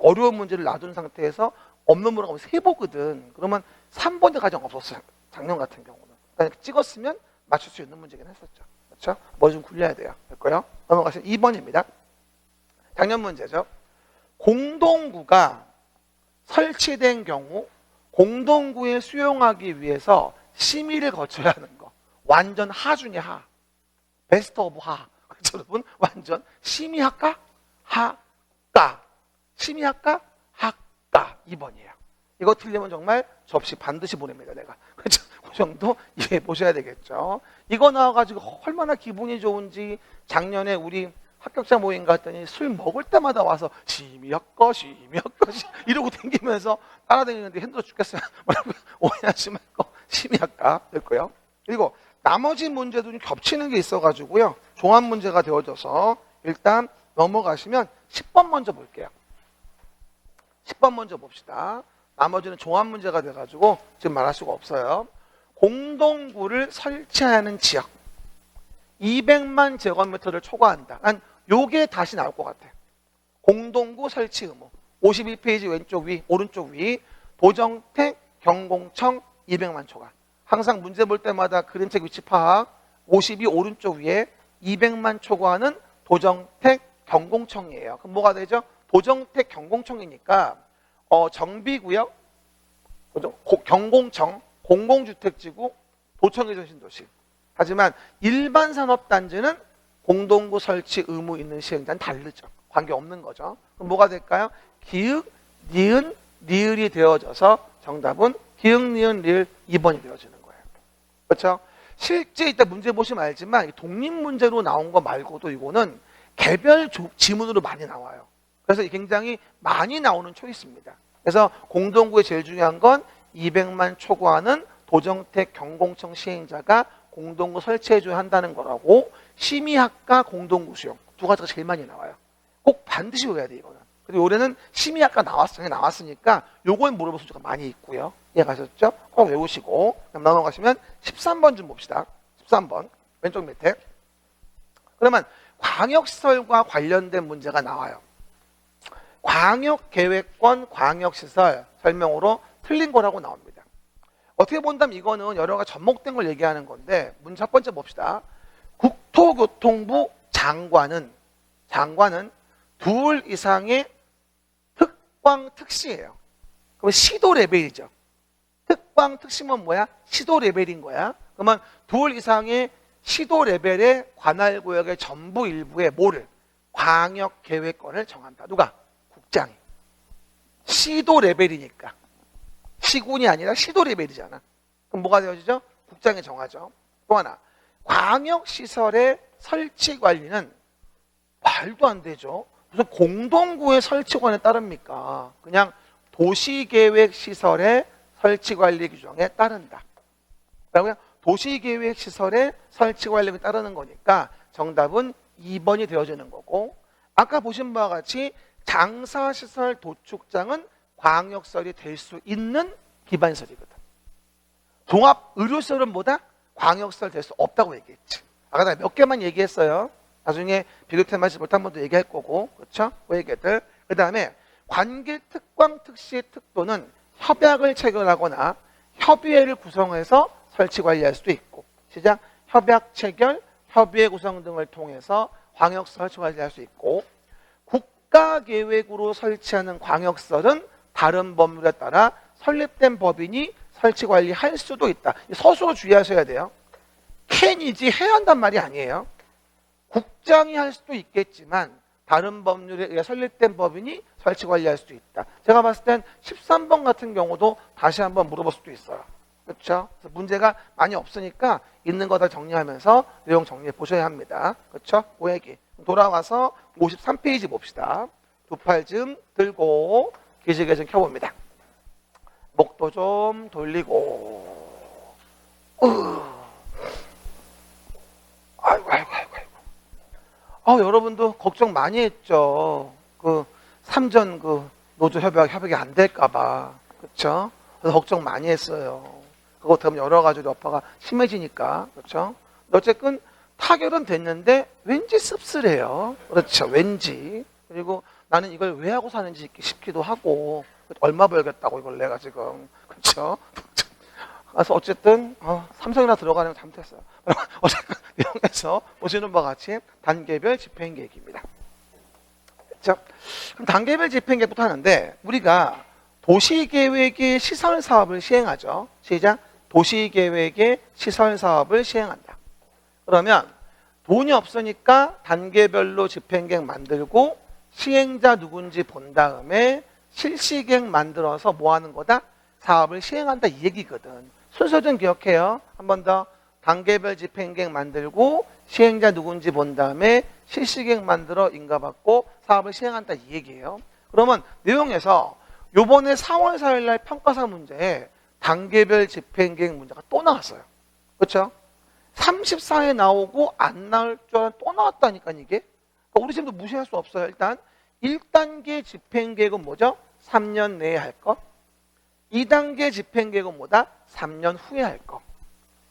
어려운 문제를 놔둔 상태에서 없는 번호가 3보거든. 그러면 3번이 가장 없었어요. 작년 같은 경우는. 그러니까 찍었으면 맞출 수 있는 문제긴 했었죠. 그렇죠? 뭐 좀 굴려야 돼요. 됐고요. 넘어가시면 2번입니다. 작년 문제죠. 공동구가 설치된 경우 공동구에 수용하기 위해서 심의를 거쳐야 하는 거. 완전 하 중에 하. 베스트 오브 하. 그렇죠, 여러분? 완전 심의할까? 하까. 심의할까? 하까. 2번이에요. 이거 틀리면 정말 접시 반드시 보냅니다, 내가. 그렇죠? 그 정도 이해해 보셔야 되겠죠. 이거 나와가지고 얼마나 기분이 좋은지 작년에 우리 합격자 모임 갔더니 술 먹을 때마다 와서 심의할까 이러고 다니면서 따라다니는데 힘들어 죽겠어요. 오해하지 말고 심의할까 됐고요. 그리고 나머지 문제도 좀 겹치는 게 있어가지고요. 종합 문제가 되어져서 일단 넘어가시면 10번 먼저 볼게요. 10번 먼저 봅시다. 나머지는 종합 문제가 돼가지고 지금 말할 수가 없어요. 공동구를 설치하는 지역 200만 제곱미터를 초과한다. 난 요게 다시 나올 것 같아. 공동구 설치 의무. 51페이지 왼쪽 위, 오른쪽 위. 도정택 경공청 200만 초과. 항상 문제 볼 때마다 그림책 위치 파악. 52 오른쪽 위에 200만 초과는 도정택 경공청이에요. 그럼 뭐가 되죠? 도정택 경공청이니까 정비구역, 경공청, 공공주택지구, 도청이전 신도시. 하지만 일반 산업단지는 공동구 설치 의무 있는 시행자는 다르죠. 관계없는 거죠. 그럼 뭐가 될까요? 기읍, 니은, 리을이 되어져서 정답은 기읍, 니은, 리을 2번이 되어지는 거예요. 그렇죠? 실제 이따 문제 보시면 알지만 독립문제로 나온 거 말고도 이거는 개별 지문으로 많이 나와요. 그래서 굉장히 많이 나오는 초이스입니다. 그래서 공동구에 제일 중요한 건 200만 초과하는 도정택 경공청 시행자가 공동구 설치해줘야 한다는 거라고. 심의학과 공동구 수용 두 가지가 제일 많이 나와요. 꼭 반드시 외워야 돼 이거는. 그리고 올해는 심의학과 나왔으니까 요거에 물어볼 수가 많이 있고요. 이해가셨죠? 꼭 외우시고. 그럼 넘어가시면 13번 좀 봅시다. 13번 왼쪽 밑에. 그러면 광역시설과 관련된 문제가 나와요. 광역계획권, 광역시설 설명으로 틀린 거라고 나옵니다. 어떻게 본다면 이거는 여러 가지 접목된 걸 얘기하는 건데 문제 첫 번째 봅시다. 국토교통부 장관은 둘 이상의 특광 특시예요. 그럼 시도 레벨이죠. 특광 특시면 뭐야? 시도 레벨인 거야. 그러면 둘 이상의 시도 레벨의 관할 구역의 전부 일부에 뭐를? 광역 계획권을 정한다. 누가? 국장이. 시도 레벨이니까. 시군이 아니라 시도 레벨이잖아. 그럼 뭐가 되어지죠? 국장이 정하죠. 또 하나. 광역시설의 설치 관리는 말도 안 되죠. 무슨 공동구의 설치권에 따릅니까? 그냥 도시계획시설의 설치관리 규정에 따른다. 그러면 도시계획시설의 설치관리에 따르는 거니까 정답은 2번이 되어지는 거고, 아까 보신 바와 같이 장사시설 도축장은 광역설이 될 수 있는 기반설이거든. 종합의료시설은 뭐다? 광역설 될 수 없다고 얘기했지. 아까 내가 몇 개만 얘기했어요. 나중에 비교템 마치 못한 번도 얘기할 거고, 그렇죠? 그 얘기들. 그 다음에 관계 특광 특시 특도는 협약을 체결하거나 협의회를 구성해서 설치 관리할 수도 있고, 시작. 협약 체결, 협의회 구성 등을 통해서 광역설 설치 관리할 수 있고, 국가계획으로 설치하는 광역설은 다른 법률에 따라 설립된 법인이 설치 관리할 수도 있다. 서술로 주의하셔야 돼요. 캔이지 해야 한단 말이 아니에요. 국장이 할 수도 있겠지만 다른 법률에 의해 설립된 법인이 설치 관리할 수도 있다. 제가 봤을 땐 13번 같은 경우도 다시 한번 물어볼 수도 있어요. 그렇죠? 그래서 문제가 많이 없으니까 있는 거 다 정리하면서 내용 정리해 보셔야 합니다. 그렇죠? 그 얘기. 돌아와서 53페이지 봅시다. 두 팔 좀 들고 기지개 좀 켜봅니다. 목도 좀 돌리고. 아이고. 여러분도 걱정 많이 했죠. 그 삼전 그 노조 협약이 안 될까봐. 그렇죠? 그래서 걱정 많이 했어요. 그거 때문에 여러 가지 여파가 심해지니까. 그렇죠? 어쨌든 타결은 됐는데 왠지 씁쓸해요. 그렇죠? 왠지. 그리고 나는 이걸 왜 하고 사는지 싶기도 하고, 얼마 벌겠다고 이걸 내가 지금. 그렇죠? 그래서 어쨌든 삼성이나 들어가는 거 잘못했어요. 어쨌든 내용에서 보시는 바와 같이 단계별 집행계획입니다. 그렇죠? 그럼 단계별 집행계획부터 하는데, 우리가 도시계획의 시설사업을 시행하죠. 시작. 도시계획의 시설사업을 시행한다. 그러면 돈이 없으니까 단계별로 집행계획 만들고 시행자 누군지 본 다음에 실시계획 만들어서 뭐 하는 거다? 사업을 시행한다 이 얘기거든. 순서 좀 기억해요. 한 번 더. 단계별 집행계획 만들고 시행자 누군지 본 다음에 실시계획 만들어 인가받고 사업을 시행한다 이 얘기예요. 그러면 내용에서 요번에 4월 4일 날 평가사 문제에 단계별 집행계획 문제가 또 나왔어요. 그렇죠? 34회 나오고 안 나올 줄 알았는데 또 나왔다니까 이게. 그러니까 우리 지금도 무시할 수 없어요. 일단 1단계 집행계획은 뭐죠? 3년 내에 할 것. 2단계 집행계획은 뭐다? 3년 후에 할 것.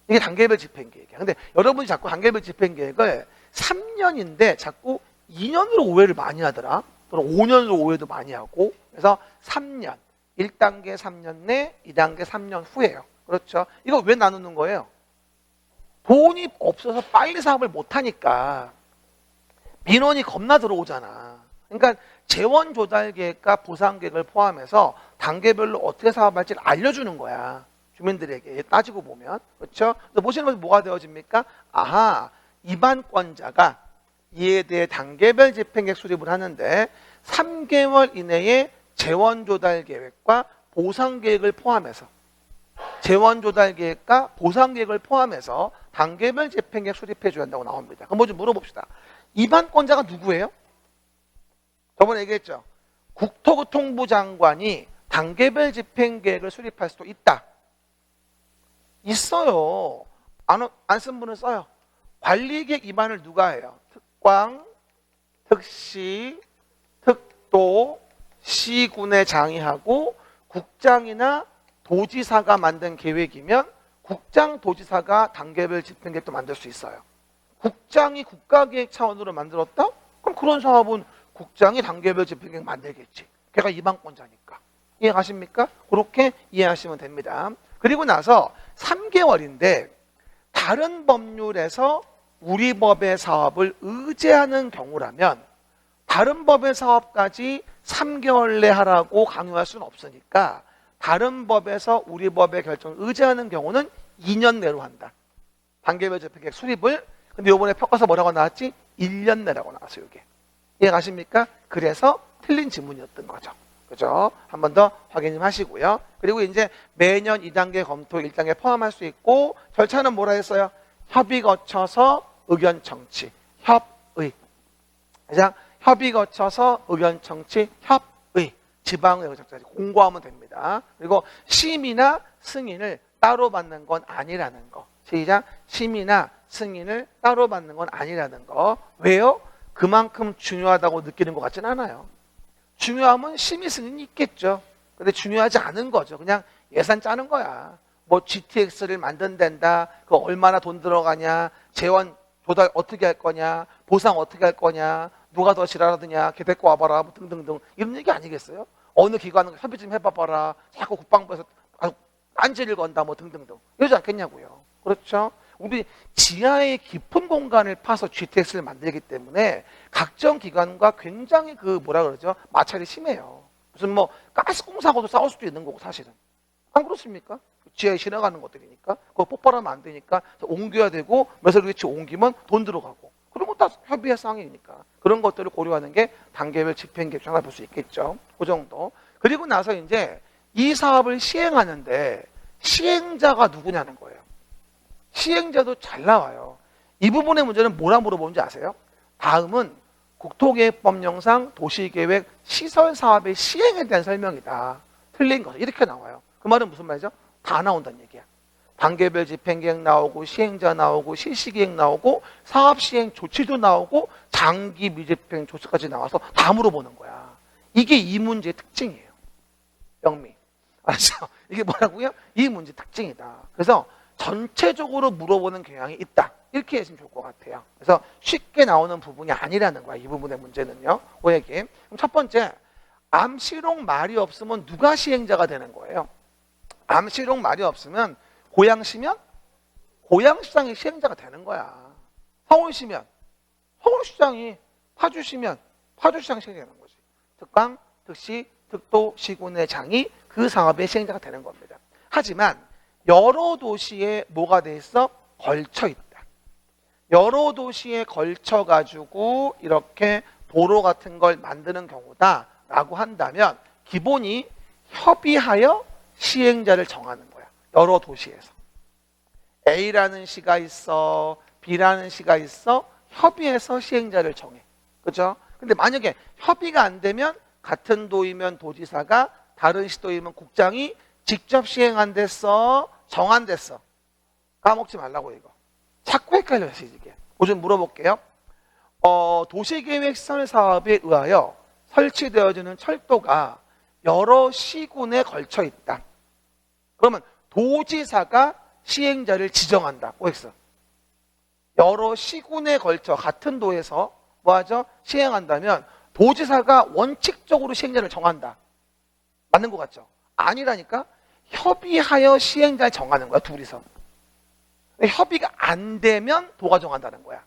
이게 단계별 집행계획이야. 근데 여러분이 자꾸 단계별 집행계획을 3년인데 자꾸 2년으로 오해를 많이 하더라. 또는 5년으로 오해도 많이 하고. 그래서 3년, 1단계 3년 내, 2단계 3년 후예요. 그렇죠? 이거 왜 나누는 거예요? 돈이 없어서 빨리 사업을 못하니까 민원이 겁나 들어오잖아. 그러니까 재원 조달 계획과 보상 계획을 포함해서 단계별로 어떻게 사업할지를 알려주는 거야. 주민들에게 따지고 보면. 그렇죠? 그래서 보시는 것이 뭐가 되어집니까? 아하, 입안권자가 이에 대해 단계별 집행계획 수립을 하는데 3개월 이내에 재원 조달 계획과 보상 계획을 포함해서 재원 조달 계획과 보상 계획을 포함해서 단계별 집행계획 수립해 줘야 한다고 나옵니다. 그럼 뭐 좀 물어봅시다. 입안권자가 누구예요? 저번에 얘기했죠. 국토교통부 장관이 단계별 집행계획을 수립할 수도 있다. 있어요. 안 쓴 분은 써요. 관리계획 입안을 누가 해요? 특광, 특시, 특도, 시군의 장의하고 국장이나 도지사가 만든 계획이면 국장, 도지사가 단계별 집행계획도 만들 수 있어요. 국장이 국가계획 차원으로 만들었다? 그럼 그런 사업은 국장이 단계별 집행계획 만들겠지. 걔가 입안권자니까. 이해가십니까? 그렇게 이해하시면 됩니다. 그리고 나서 3개월인데 다른 법률에서 우리 법의 사업을 의제하는 경우라면 다른 법의 사업까지 3개월 내 하라고 강요할 수는 없으니까 다른 법에서 우리 법의 결정을 의제하는 경우는 2년 내로 한다. 단계별 집행계획 수립을. 근데 이번에 평가서 뭐라고 나왔지? 1년 내라고 나왔어요. 이게. 이해가십니까? 그래서 틀린 지문이었던 거죠. 그죠? 한 번 더 확인 좀 하시고요. 그리고 이제 매년 2단계 검토 1단계 포함할 수 있고 절차는 뭐라 했어요? 협의 거쳐서 의견 청취, 협의. 그냥 협의 거쳐서 의견 청취, 협의. 지방의 의사까지 공고하면 됩니다. 그리고 심의나 승인을 따로 받는 건 아니라는 거. 시작. 심의나 승인을 따로 받는 건 아니라는 거. 왜요? 그만큼 중요하다고 느끼는 것 같진 않아요. 중요하면 심의 승인이 있겠죠. 근데 중요하지 않은 거죠. 그냥 예산 짜는 거야. 뭐 GTX를 만든댄다. 그 얼마나 돈 들어가냐. 재원 조달 어떻게 할 거냐. 보상 어떻게 할 거냐. 누가 더 지랄하느냐. 걔 데리고 와봐라. 뭐 등등등. 이런 얘기 아니겠어요? 어느 기관은 협의 좀 해봐봐라. 자꾸 국방부에서 안지를 건다. 뭐 등등등. 이러지 않겠냐고요. 그렇죠? 우리 지하의 깊은 공간을 파서 GTX를 만들기 때문에 각종 기관과 굉장히 그 뭐라 그러죠? 마찰이 심해요. 무슨 뭐 가스공사하고도 싸울 수도 있는 거고 사실은. 안 그렇습니까? 지하에 지나가는 것들이니까. 그거 폭발하면 안 되니까 옮겨야 되고 몇월 위치 옮기면 돈 들어가고. 그런 거 다 협의의 사항이니까. 그런 것들을 고려하는 게 단계별 집행계획 하나 볼 수 있겠죠. 그 정도. 그리고 나서 이제 이 사업을 시행하는데 시행자가 누구냐는 거예요. 시행자도 잘 나와요. 이 부분의 문제는 뭐라 물어보는지 아세요? 다음은 국토계획법령상 도시계획 시설사업의 시행에 대한 설명이다. 틀린 거 이렇게 나와요. 그 말은 무슨 말이죠? 다 나온다는 얘기야. 단계별 집행계획 나오고 시행자 나오고 실시계획 나오고 사업시행 조치도 나오고 장기 미집행 조치까지 나와서 다 물어보는 거야. 이게 이 문제의 특징이에요. 영미. 알았죠? 이게 뭐라고요? 이 문제 특징이다. 그래서 전체적으로 물어보는 경향이 있다. 이렇게 하시면 좋을 것 같아요. 그래서 쉽게 나오는 부분이 아니라는 거야. 이 부분의 문제는요. 그 얘기. 그럼 첫 번째, 암시록 말이 없으면 누가 시행자가 되는 거예요? 암시록 말이 없으면 고양시면 고양시장이 시행자가 되는 거야. 서울시면 서울시장이, 파주시면 파주시장이 시행되는 거지. 특강, 특시, 특도, 시군의 장이 그 사업의 시행자가 되는 겁니다. 하지만 여러 도시에 뭐가 돼 있어? 걸쳐 있다. 여러 도시에 걸쳐 가지고 이렇게 도로 같은 걸 만드는 경우다 라고 한다면 기본이 협의하여 시행자를 정하는 거야. 여러 도시에서. A라는 시가 있어, B라는 시가 있어, 협의해서 시행자를 정해. 그죠? 근데 만약에 협의가 안 되면 같은 도이면 도지사가, 다른 시도이면 국장이 직접 시행한댔어, 정한댔어. 까먹지 말라고 이거. 자꾸 헷갈려요, 이게. 좀 물어볼게요. 도시계획시설 사업에 의하여 설치되어지는 철도가 여러 시군에 걸쳐 있다. 그러면 도지사가 시행자를 지정한다. 고 했어. 여러 시군에 걸쳐 같은 도에서 뭐하죠? 시행한다면 도지사가 원칙적으로 시행자를 정한다. 맞는 것 같죠? 아니라니까. 협의하여 시행자를 정하는 거야, 둘이서. 협의가 안 되면 도가 정한다는 거야.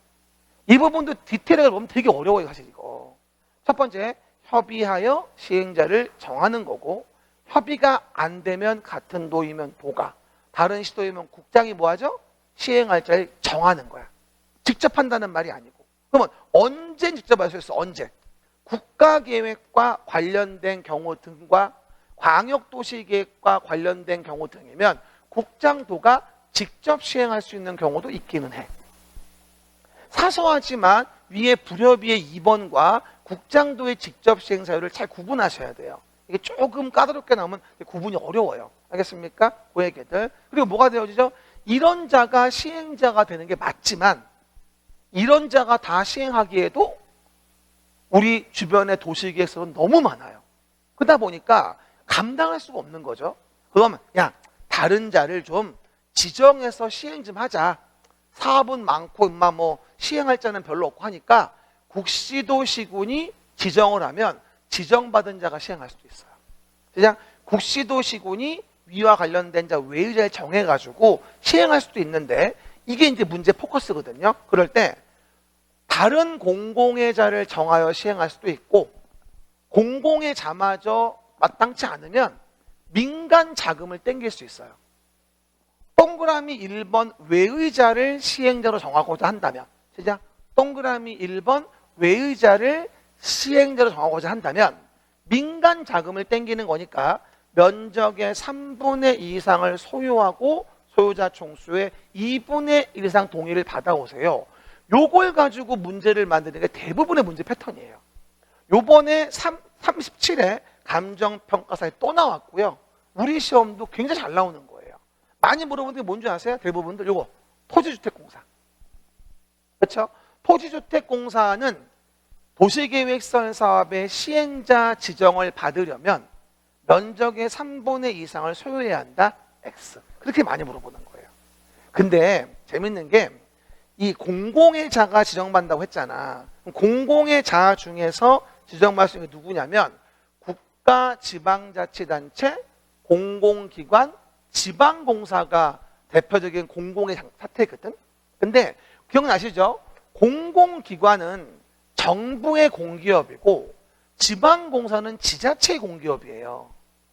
이 부분도 디테일을 보면 되게 어려워요, 사실 이거. 첫 번째, 협의하여 시행자를 정하는 거고, 협의가 안 되면 같은 도이면 도가, 다른 시도이면 국장이 뭐하죠? 시행할 자를 정하는 거야. 직접 한다는 말이 아니고. 그러면 언제 직접 할 수 있어? 언제? 국가계획과 관련된 경우 등과 광역도시계획과 관련된 경우 등이면 국장도가 직접 시행할 수 있는 경우도 있기는 해. 사소하지만 위에 불협의의 2번과 국장도의 직접 시행 사유를 잘 구분하셔야 돼요. 이게 조금 까다롭게 나오면 구분이 어려워요. 알겠습니까? 그 얘기들. 그리고 뭐가 되어지죠? 이런 자가 시행자가 되는 게 맞지만 이런 자가 다 시행하기에도 우리 주변의 도시계획서는 너무 많아요. 그러다 보니까 감당할 수가 없는 거죠. 그러면 야, 다른 자를 좀 지정해서 시행 좀 하자. 사업은 많고 인마 뭐 시행할 자는 별로 없고 하니까 국시도시군이 지정을 하면 지정받은 자가 시행할 수도 있어요. 그냥 국시도시군이 위와 관련된 자 외의자를 정해가지고 시행할 수도 있는데 이게 이제 문제 포커스거든요. 그럴 때 다른 공공의 자를 정하여 시행할 수도 있고 공공의 자마저 마땅치 않으면 민간 자금을 땡길 수 있어요. 동그라미 1번 외의자를 시행자로 정하고자 한다면 시작. 동그라미 1번 외의자를 시행자로 정하고자 한다면 민간 자금을 땡기는 거니까 면적의 3분의 2 이상을 소유하고 소유자 총수의 2분의 1 이상 동의를 받아오세요. 요걸 가지고 문제를 만드는 게 대부분의 문제 패턴이에요. 요번에 37회 감정평가사에 또 나왔고요. 우리 시험도 굉장히 잘 나오는 거예요. 많이 물어보는 게 뭔지 아세요? 대부분들 요거 토지주택공사. 그렇죠? 토지주택공사는 도시계획설 사업의 시행자 지정을 받으려면 면적의 3분의 2 이상을 소유해야 한다. X. 그렇게 많이 물어보는 거예요. 근데 재밌는 게 이 공공의 자가 지정받는다고 했잖아. 공공의 자 중에서 지정받을 수 있는 게 누구냐면 국가 지방자치단체, 공공기관, 지방공사가 대표적인 공공의 사태거든. 근데 기억나시죠? 공공기관은 정부의 공기업이고 지방공사는 지자체의 공기업이에요.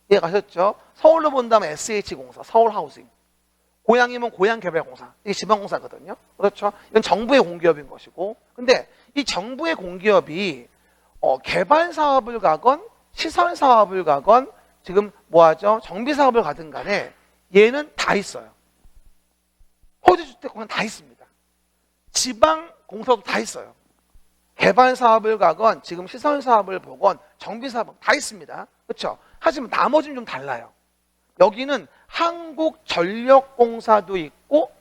이해 가셨죠? 서울로 본다면 SH공사, 서울하우징. 고양이면 고양개발공사. 이게 지방공사거든요. 그렇죠? 이건 정부의 공기업인 것이고. 근데 이 정부의 공기업이 개발 사업을 가건 시설 사업을 가건 지금 뭐하죠? 정비 사업을 가든 간에 얘는 다 있어요. 토지주택공사는 다 있습니다. 지방공사도 다 있어요. 개발 사업을 가건 지금 시설 사업을 보건 정비 사업 다 있습니다. 그렇죠? 하지만 나머지는 좀 달라요. 여기는 한국전력공사도 있고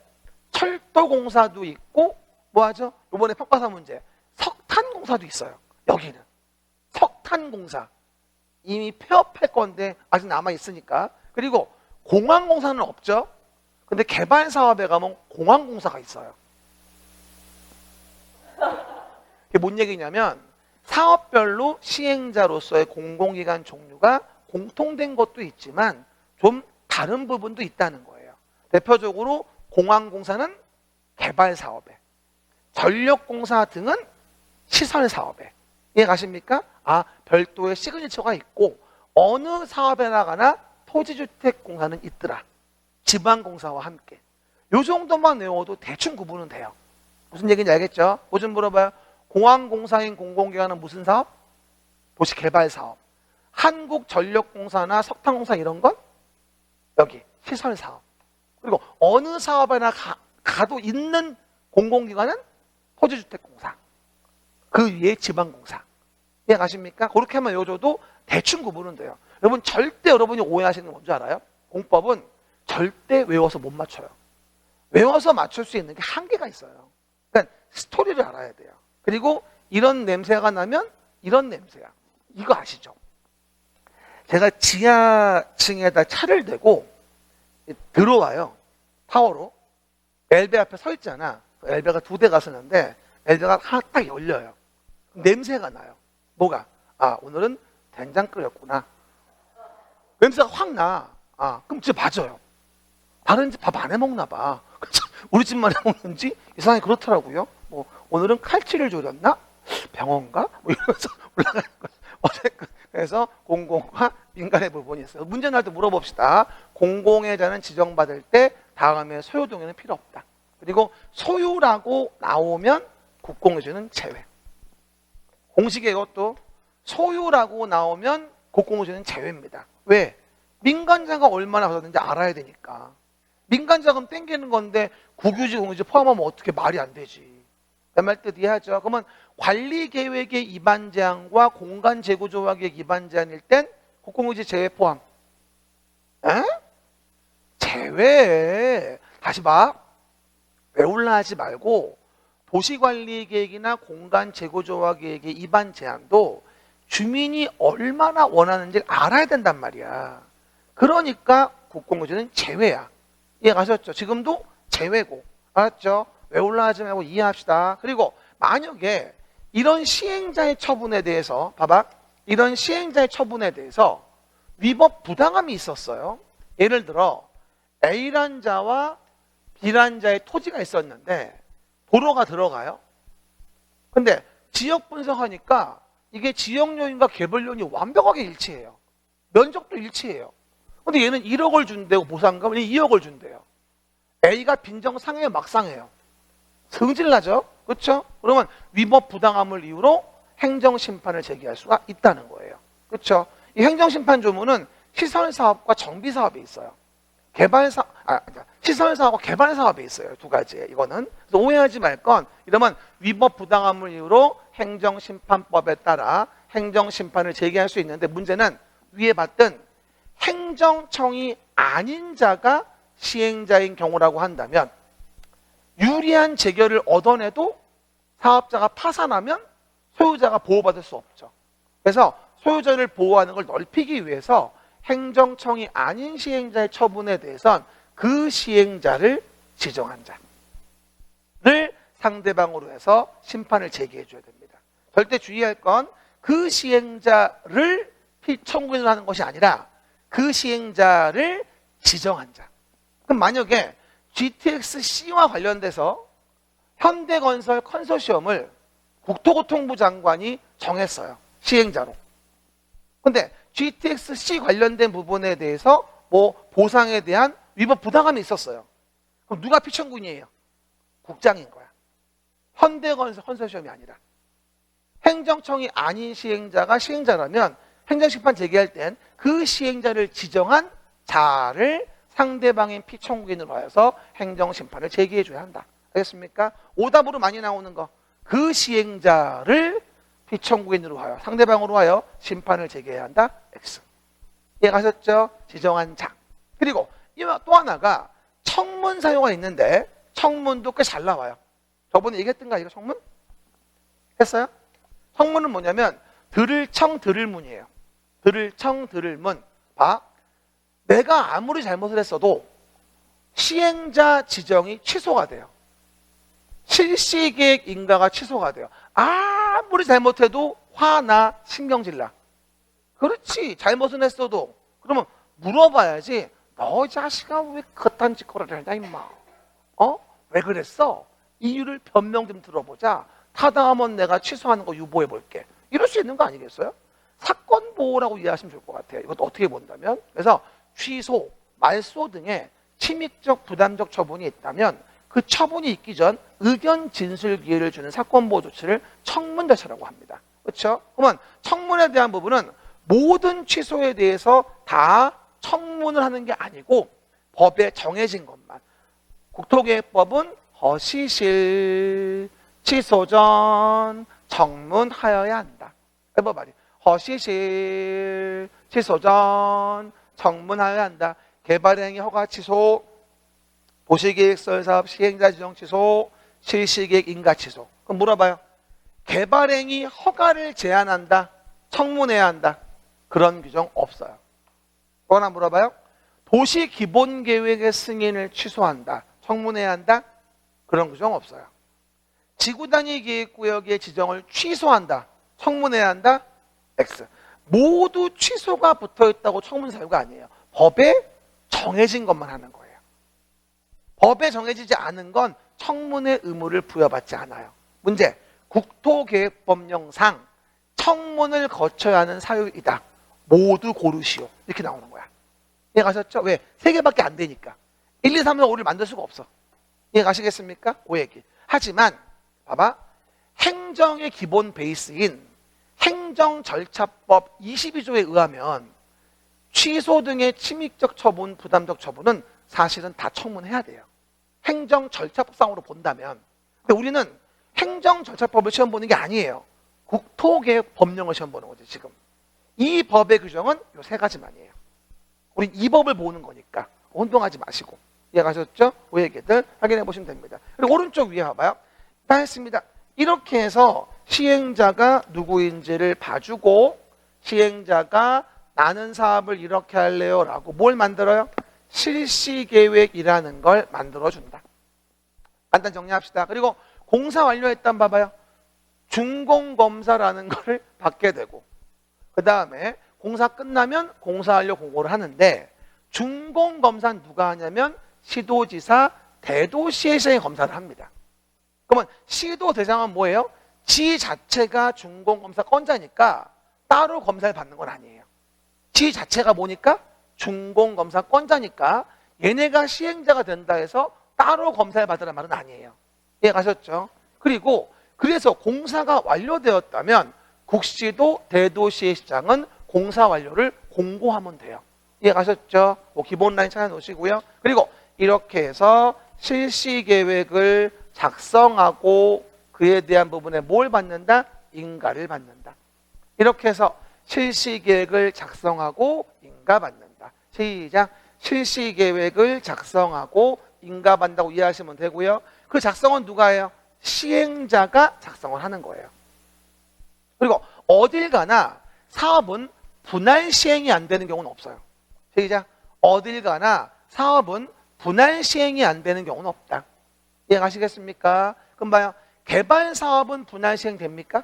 철도공사도 있고 뭐하죠? 이번에 평가사 문제 석탄공사도 있어요. 여기는 석탄공사 이미 폐업할 건데 아직 남아있으니까. 그리고 공항공사는 없죠. 근데 개발사업에 가면 공항공사가 있어요. 이게 뭔 얘기냐면 사업별로 시행자로서의 공공기관 종류가 공통된 것도 있지만 좀 다른 부분도 있다는 거예요. 대표적으로 공항공사는 개발사업에, 전력공사 등은 시설사업에. 이해 가십니까? 아, 별도의 시그니처가 있고 어느 사업에 나가나 토지주택공사는 있더라. 지방공사와 함께. 요 정도만 외워도 대충 구분은 돼요. 무슨 얘기인지 알겠죠? 뭐 좀 물어봐요. 공항공사인 공공기관은 무슨 사업? 도시개발사업. 한국전력공사나 석탄공사 이런 건 여기 시설사업. 그리고 어느 사업에나 가도 있는 공공기관은 토지주택공사. 그 위에 지방공사. 이해 가십니까? 그렇게 하면 외워줘도 대충 구분은 돼요. 여러분 절대 여러분이 오해하시는 건 뭔지 알아요? 공법은 절대 외워서 못 맞춰요. 외워서 맞출 수 있는 게 한계가 있어요. 그러니까 스토리를 알아야 돼요. 그리고 이런 냄새가 나면 이런 냄새야. 이거 아시죠? 제가 지하층에다 차를 대고 들어와요. 타워로. 엘베 앞에 서 있잖아. 엘베가 2대가 서는데 엘베가 하나 딱 열려요. 냄새가 나요. 뭐가? 아, 오늘은 된장 끓였구나. 냄새가 확 나. 아, 그럼 진짜 맞아요. 다른 집 밥 안 해 먹나 봐. 우리 집만 해 먹는지 이상하게 그렇더라고요. 뭐 오늘은 칼치를 조렸나? 병원가? 뭐 이러면서 올라가는 거죠. 어쨌든 그래서 공공과 민간의 부분이 있어요. 문제 날 때 물어봅시다. 공공의자는 지정받을 때 다음에 소유 동의는 필요 없다. 그리고 소유라고 나오면 국공의주는 제외. 공식에 이것도 소유라고 나오면 국공의주는 제외입니다. 왜? 민간자가 얼마나 받았는지 알아야 되니까. 민간자금 땡기는 건데 국유지 공유지 포함하면 어떻게 말이 안 되지. 내 말 뜻 이해하죠? 그러면 관리계획의 입안 제한과 공간 재고 조합의 입안 제한일 땐 국공유지 제외 포함. 에? 제외. 다시 봐. 외울라 하지 말고 도시관리계획이나 공간 재고 조합 계획의 입안 제한도 주민이 얼마나 원하는지 알아야 된단 말이야. 그러니까 국공유지는 제외야. 이해가셨죠? 지금도 제외고. 알았죠? 외울라 하지 말고 이해합시다. 그리고 만약에 이런 시행자의 처분에 대해서 봐봐. 이런 시행자의 처분에 대해서 위법 부당함이 있었어요. 예를 들어 A란 자와 B란 자의 토지가 있었는데 도로가 들어가요. 근데 지역 분석하니까 이게 지역요인과 개발요인이 완벽하게 일치해요. 면적도 일치해요. 근데 얘는 1억을 준대고 보상금을 2억을 준대요. A가 빈정상해요, 막상해요. 성질나죠? 그렇죠? 그러면 위법 부당함을 이유로 행정심판을 제기할 수가 있다는 거예요. 그렇죠? 이 행정심판 조문은 시설사업과 정비사업이 있어요. 시설사업과 개발사업이 있어요. 두 가지에 이거는. 그래서 오해하지 말 건 이러면 위법 부당함을 이유로 행정심판법에 따라 행정심판을 제기할 수 있는데 문제는 위에 봤던 행정청이 아닌 자가 시행자인 경우라고 한다면 유리한 재결을 얻어내도 사업자가 파산하면 소유자가 보호받을 수 없죠. 그래서 소유자를 보호하는 걸 넓히기 위해서 행정청이 아닌 시행자의 처분에 대해선 그 시행자를 지정한 자를 상대방으로 해서 심판을 제기해 줘야 됩니다. 절대 주의할 건 그 시행자를 피청구인으로 하는 것이 아니라 그 시행자를 지정한 자. 그럼 만약에 GTX-C와 관련돼서 현대건설 컨소시엄을 국토교통부 장관이 정했어요. 시행자로. 근데 GTX-C 관련된 부분에 대해서 뭐 보상에 대한 위법 부당함이 있었어요. 그럼 누가 피청구인이에요? 국장인 거야. 현대건설 컨소시엄이 아니라. 행정청이 아닌 시행자가 시행자라면 행정심판 제기할 땐 그 시행자를 지정한 자를 상대방인 피청구인으로 하여서 행정심판을 제기해줘야 한다. 알겠습니까? 오답으로 많이 나오는 거. 그 시행자를 피청구인으로 하여 상대방으로 하여 심판을 제기해야 한다. X. 이해가셨죠? 지정한 자. 그리고 또 하나가 청문 사유가 있는데 청문도 꽤 잘 나와요. 저번에 얘기했던가 이거 청문? 했어요? 청문은 뭐냐면 들을 청 들을 문이에요. 들을 청 들을 문. 봐. 내가 아무리 잘못을 했어도 시행자 지정이 취소가 돼요. 실시계획 인가가 취소가 돼요. 아무리 잘못해도 화나 신경질나. 그렇지. 잘못은 했어도. 그러면 물어봐야지. 너 자식아 왜 그딴 짓거리를 했냐 임마. 왜 그랬어? 이유를 변명 좀 들어보자. 타당하면 내가 취소하는 거 유보해 볼게. 이럴 수 있는 거 아니겠어요? 사건 보호라고 이해하시면 좋을 것 같아요. 이것도 어떻게 본다면. 그래서 취소, 말소 등의 침입적, 부담적 처분이 있다면 그 처분이 있기 전 의견 진술 기회를 주는 사건 보호 조치를 청문 절차라고 합니다. 그렇죠? 그러면 청문에 대한 부분은 모든 취소에 대해서 다 청문을 하는 게 아니고 법에 정해진 것만. 국토계획법은 허시실 취소 전 청문하여야 한다. 해봐 말이. 허시실 취소 전 청문하여야 한다. 개발행위 허가 취소, 도시계획설 사업 시행자 지정 취소, 실시계획 인가 취소. 그럼 물어봐요. 개발행위 허가를 제한한다. 청문해야 한다. 그런 규정 없어요. 또 하나 물어봐요. 도시기본계획의 승인을 취소한다. 청문해야 한다. 그런 규정 없어요. 지구단위 계획구역의 지정을 취소한다. 청문해야 한다. X. 모두 취소가 붙어있다고 청문 사유가 아니에요. 법에 정해진 것만 하는 거예요. 법에 정해지지 않은 건 청문의 의무를 부여받지 않아요. 문제. 국토계획법령상 청문을 거쳐야 하는 사유이다. 모두 고르시오. 이렇게 나오는 거야. 이해가셨죠? 왜? 3개밖에 안 되니까. 1, 2, 3, 4, 5를 만들 수가 없어. 이해가시겠습니까? 그 얘기. 하지만 봐봐. 행정의 기본 베이스인 행정절차법 22조에 의하면 취소 등의 침입적 처분, 부담적 처분은 사실은 다 청문해야 돼요. 행정절차법상으로 본다면. 근데 우리는 행정절차법을 시험 보는 게 아니에요. 국토계획법령을 시험 보는 거지 지금. 이 법의 규정은 요 3가지만이에요. 우린 이 법을 보는 거니까 혼동하지 마시고. 이해가셨죠? 그 얘기들 확인해 보시면 됩니다. 그리고 오른쪽 위에 봐봐요. 다 했습니다. 이렇게 해서 시행자가 누구인지를 봐주고 시행자가 나는 사업을 이렇게 할래요 라고 뭘 만들어요? 실시계획이라는 걸 만들어준다. 간단 정리합시다. 그리고 공사 완료했단 봐봐요. 준공검사라는 걸 받게 되고 그 다음에 공사 끝나면 공사 완료 공고를 하는데 준공검사는 누가 하냐면 시도지사, 대도시의장이 검사를 합니다. 그러면 시도대장은 뭐예요? 지 자체가 준공검사 건자니까 따로 검사를 받는 건 아니에요. 지 자체가 뭐니까? 준공검사 건자니까 얘네가 시행자가 된다 해서 따로 검사를 받으라는 말은 아니에요. 이해가셨죠? 그리고 그래서 공사가 완료되었다면 국시도 대도시의 시장은 공사 완료를 공고하면 돼요. 이해가셨죠? 기본 라인 찾아놓으시고요. 그리고 이렇게 해서 실시계획을 작성하고 그에 대한 부분에 뭘 받는다? 인가를 받는다. 이렇게 해서 실시계획을 작성하고 인가받는다. 시작. 실시계획을 작성하고 인가받는다고 이해하시면 되고요. 그 작성은 누가 해요? 시행자가 작성을 하는 거예요. 그리고 어딜 가나 사업은 분할 시행이 안 되는 경우는 없어요. 시작. 어딜 가나 사업은 분할 시행이 안 되는 경우는 없다. 이해가시겠습니까? 그럼 봐요. 개발 사업은 분할 시행 됩니까?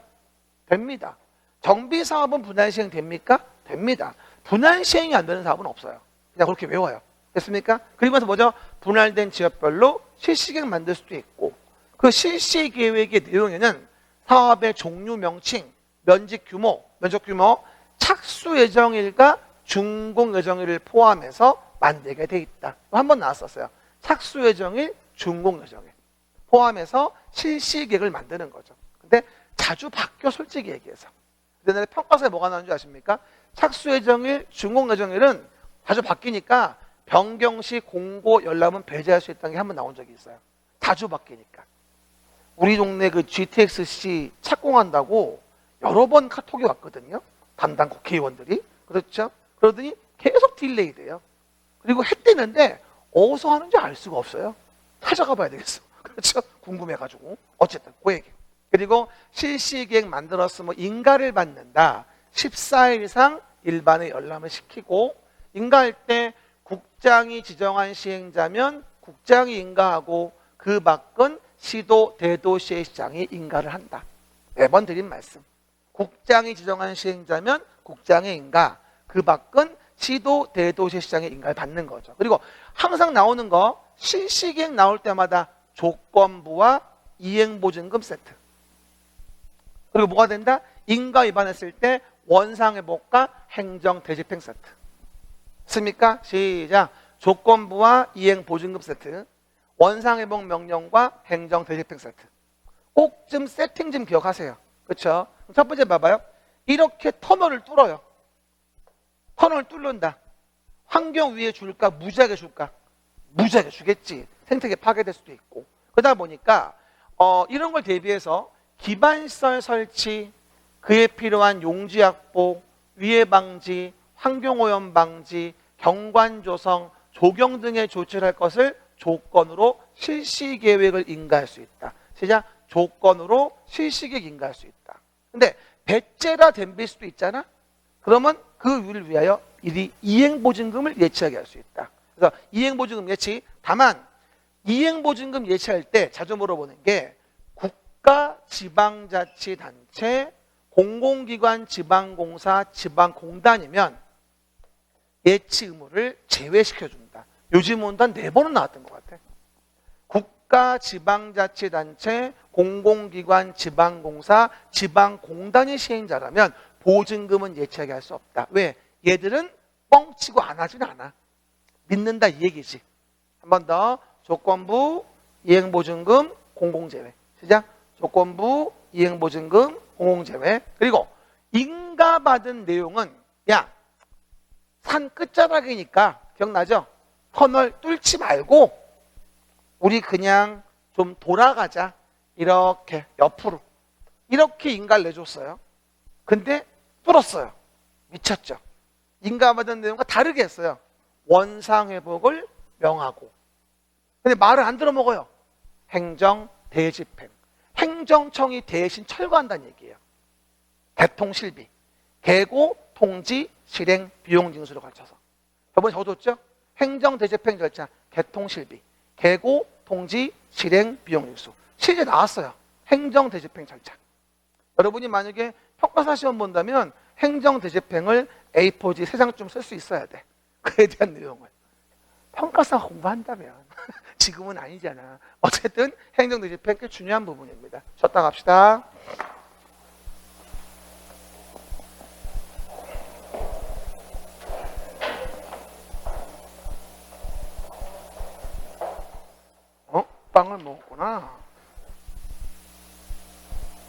됩니다. 정비 사업은 분할 시행 됩니까? 됩니다. 분할 시행이 안 되는 사업은 없어요. 그냥 그렇게 외워요. 됐습니까? 그리고서 뭐죠? 분할된 지역별로 실시계획 만들 수도 있고 그 실시계획의 내용에는 사업의 종류 명칭, 면적 규모, 착수 예정일과 준공 예정일을 포함해서 만들게 돼 있다. 한 번 나왔었어요. 착수 예정일, 준공 예정일 포함해서 실시계획을 만드는 거죠. 근데 자주 바뀌어 솔직히 얘기해서. 옛날에 평가서에 뭐가 나오는 줄 아십니까? 착수 예정일, 준공 예정일은 자주 바뀌니까 변경 시 공고 열람은 배제할 수 있다는 게 한 번 나온 적이 있어요. 자주 바뀌니까. 우리 동네 그 GTX-C 착공한다고 여러 번 카톡이 왔거든요. 담당 국회의원들이. 그렇죠? 그러더니 계속 딜레이 돼요. 그리고 했대는데 어디서 하는지 알 수가 없어요. 찾아가 봐야 되겠어. 그렇죠? 궁금해가지고. 어쨌든 그 얘기. 그리고 실시계획 만들었으면 인가를 받는다. 14일 이상 일반에 열람을 시키고 인가할 때 국장이 지정한 시행자면 국장이 인가하고 그 밖은 시도 대도시의 시장이 인가를 한다. 매번 드린 말씀. 국장이 지정한 시행자면 국장의 인가, 그 밖은 시도 대도시 시장의 인가를 받는 거죠. 그리고 항상 나오는 거 실시계획 나올 때마다 조건부와 이행보증금 세트. 그리고 뭐가 된다? 인가 위반했을 때 원상회복과 행정대집행 세트. 습니까? 시작. 조건부와 이행보증금 세트, 원상회복 명령과 행정대집행 세트. 꼭 좀 세팅 좀 기억하세요. 그렇죠? 첫 번째 봐봐요. 이렇게 터널을 뚫어요. 터널을 뚫는다. 환경 위에 줄까? 무지하게 줄까? 무지하게 주겠지. 생태계 파괴될 수도 있고. 그러다 보니까 이런 걸 대비해서 기반시설 설치, 그에 필요한 용지 확보, 위해 방지, 환경오염 방지, 경관 조성, 조경 등의 조치를 할 것을 조건으로 실시계획을 인가할 수 있다. 시작. 조건으로 실시계획 인가할 수 있다. 근데 배째라 덤빌 수도 있잖아. 그러면 그 위를 위하여 이행보증금을 예치하게 할 수 있다. 그래서 이행보증금 예치. 다만 이행보증금 예치할 때 자주 물어보는 게 국가, 지방자치단체, 공공기관, 지방공사, 지방공단이면 예치 의무를 제외시켜준다. 요즘은 한 4번은 나왔던 것 같아. 국가, 지방자치단체, 공공기관, 지방공사, 지방공단이 시행자라면 보증금은 예치하게 할 수 없다. 왜? 얘들은 뻥치고 안 하진 않아. 믿는다 이 얘기지. 한 번 더. 조건부, 이행보증금, 공공제외. 시작. 조건부, 이행보증금, 공공제외. 그리고 인가받은 내용은 야, 산 끝자락이니까 기억나죠? 터널 뚫지 말고 우리 그냥 좀 돌아가자. 이렇게 옆으로. 이렇게 인가를 내줬어요. 근데 뚫었어요. 미쳤죠? 인가받은 내용과 다르게 했어요. 원상회복을 명하고. 근데 말을 안 들어먹어요. 행정 대집행. 행정청이 대신 철거한다는 얘기예요. 개통실비, 계고, 통지, 실행, 비용 징수를 거쳐서. 저번에 적어뒀죠? 행정 대집행 절차, 개통실비, 계고, 통지, 실행, 비용 징수. 실제 나왔어요. 행정 대집행 절차. 여러분이 만약에 평가사 시험 본다면 행정 대집행을 A4지 3장쯤 쓸 수 있어야 돼. 그에 대한 내용을. 평가사 공부한다면 지금은 아니잖아. 어쨌든 행정 대집행 꽤 중요한 부분입니다. 쉬었다 갑시다. 빵을 먹었구나.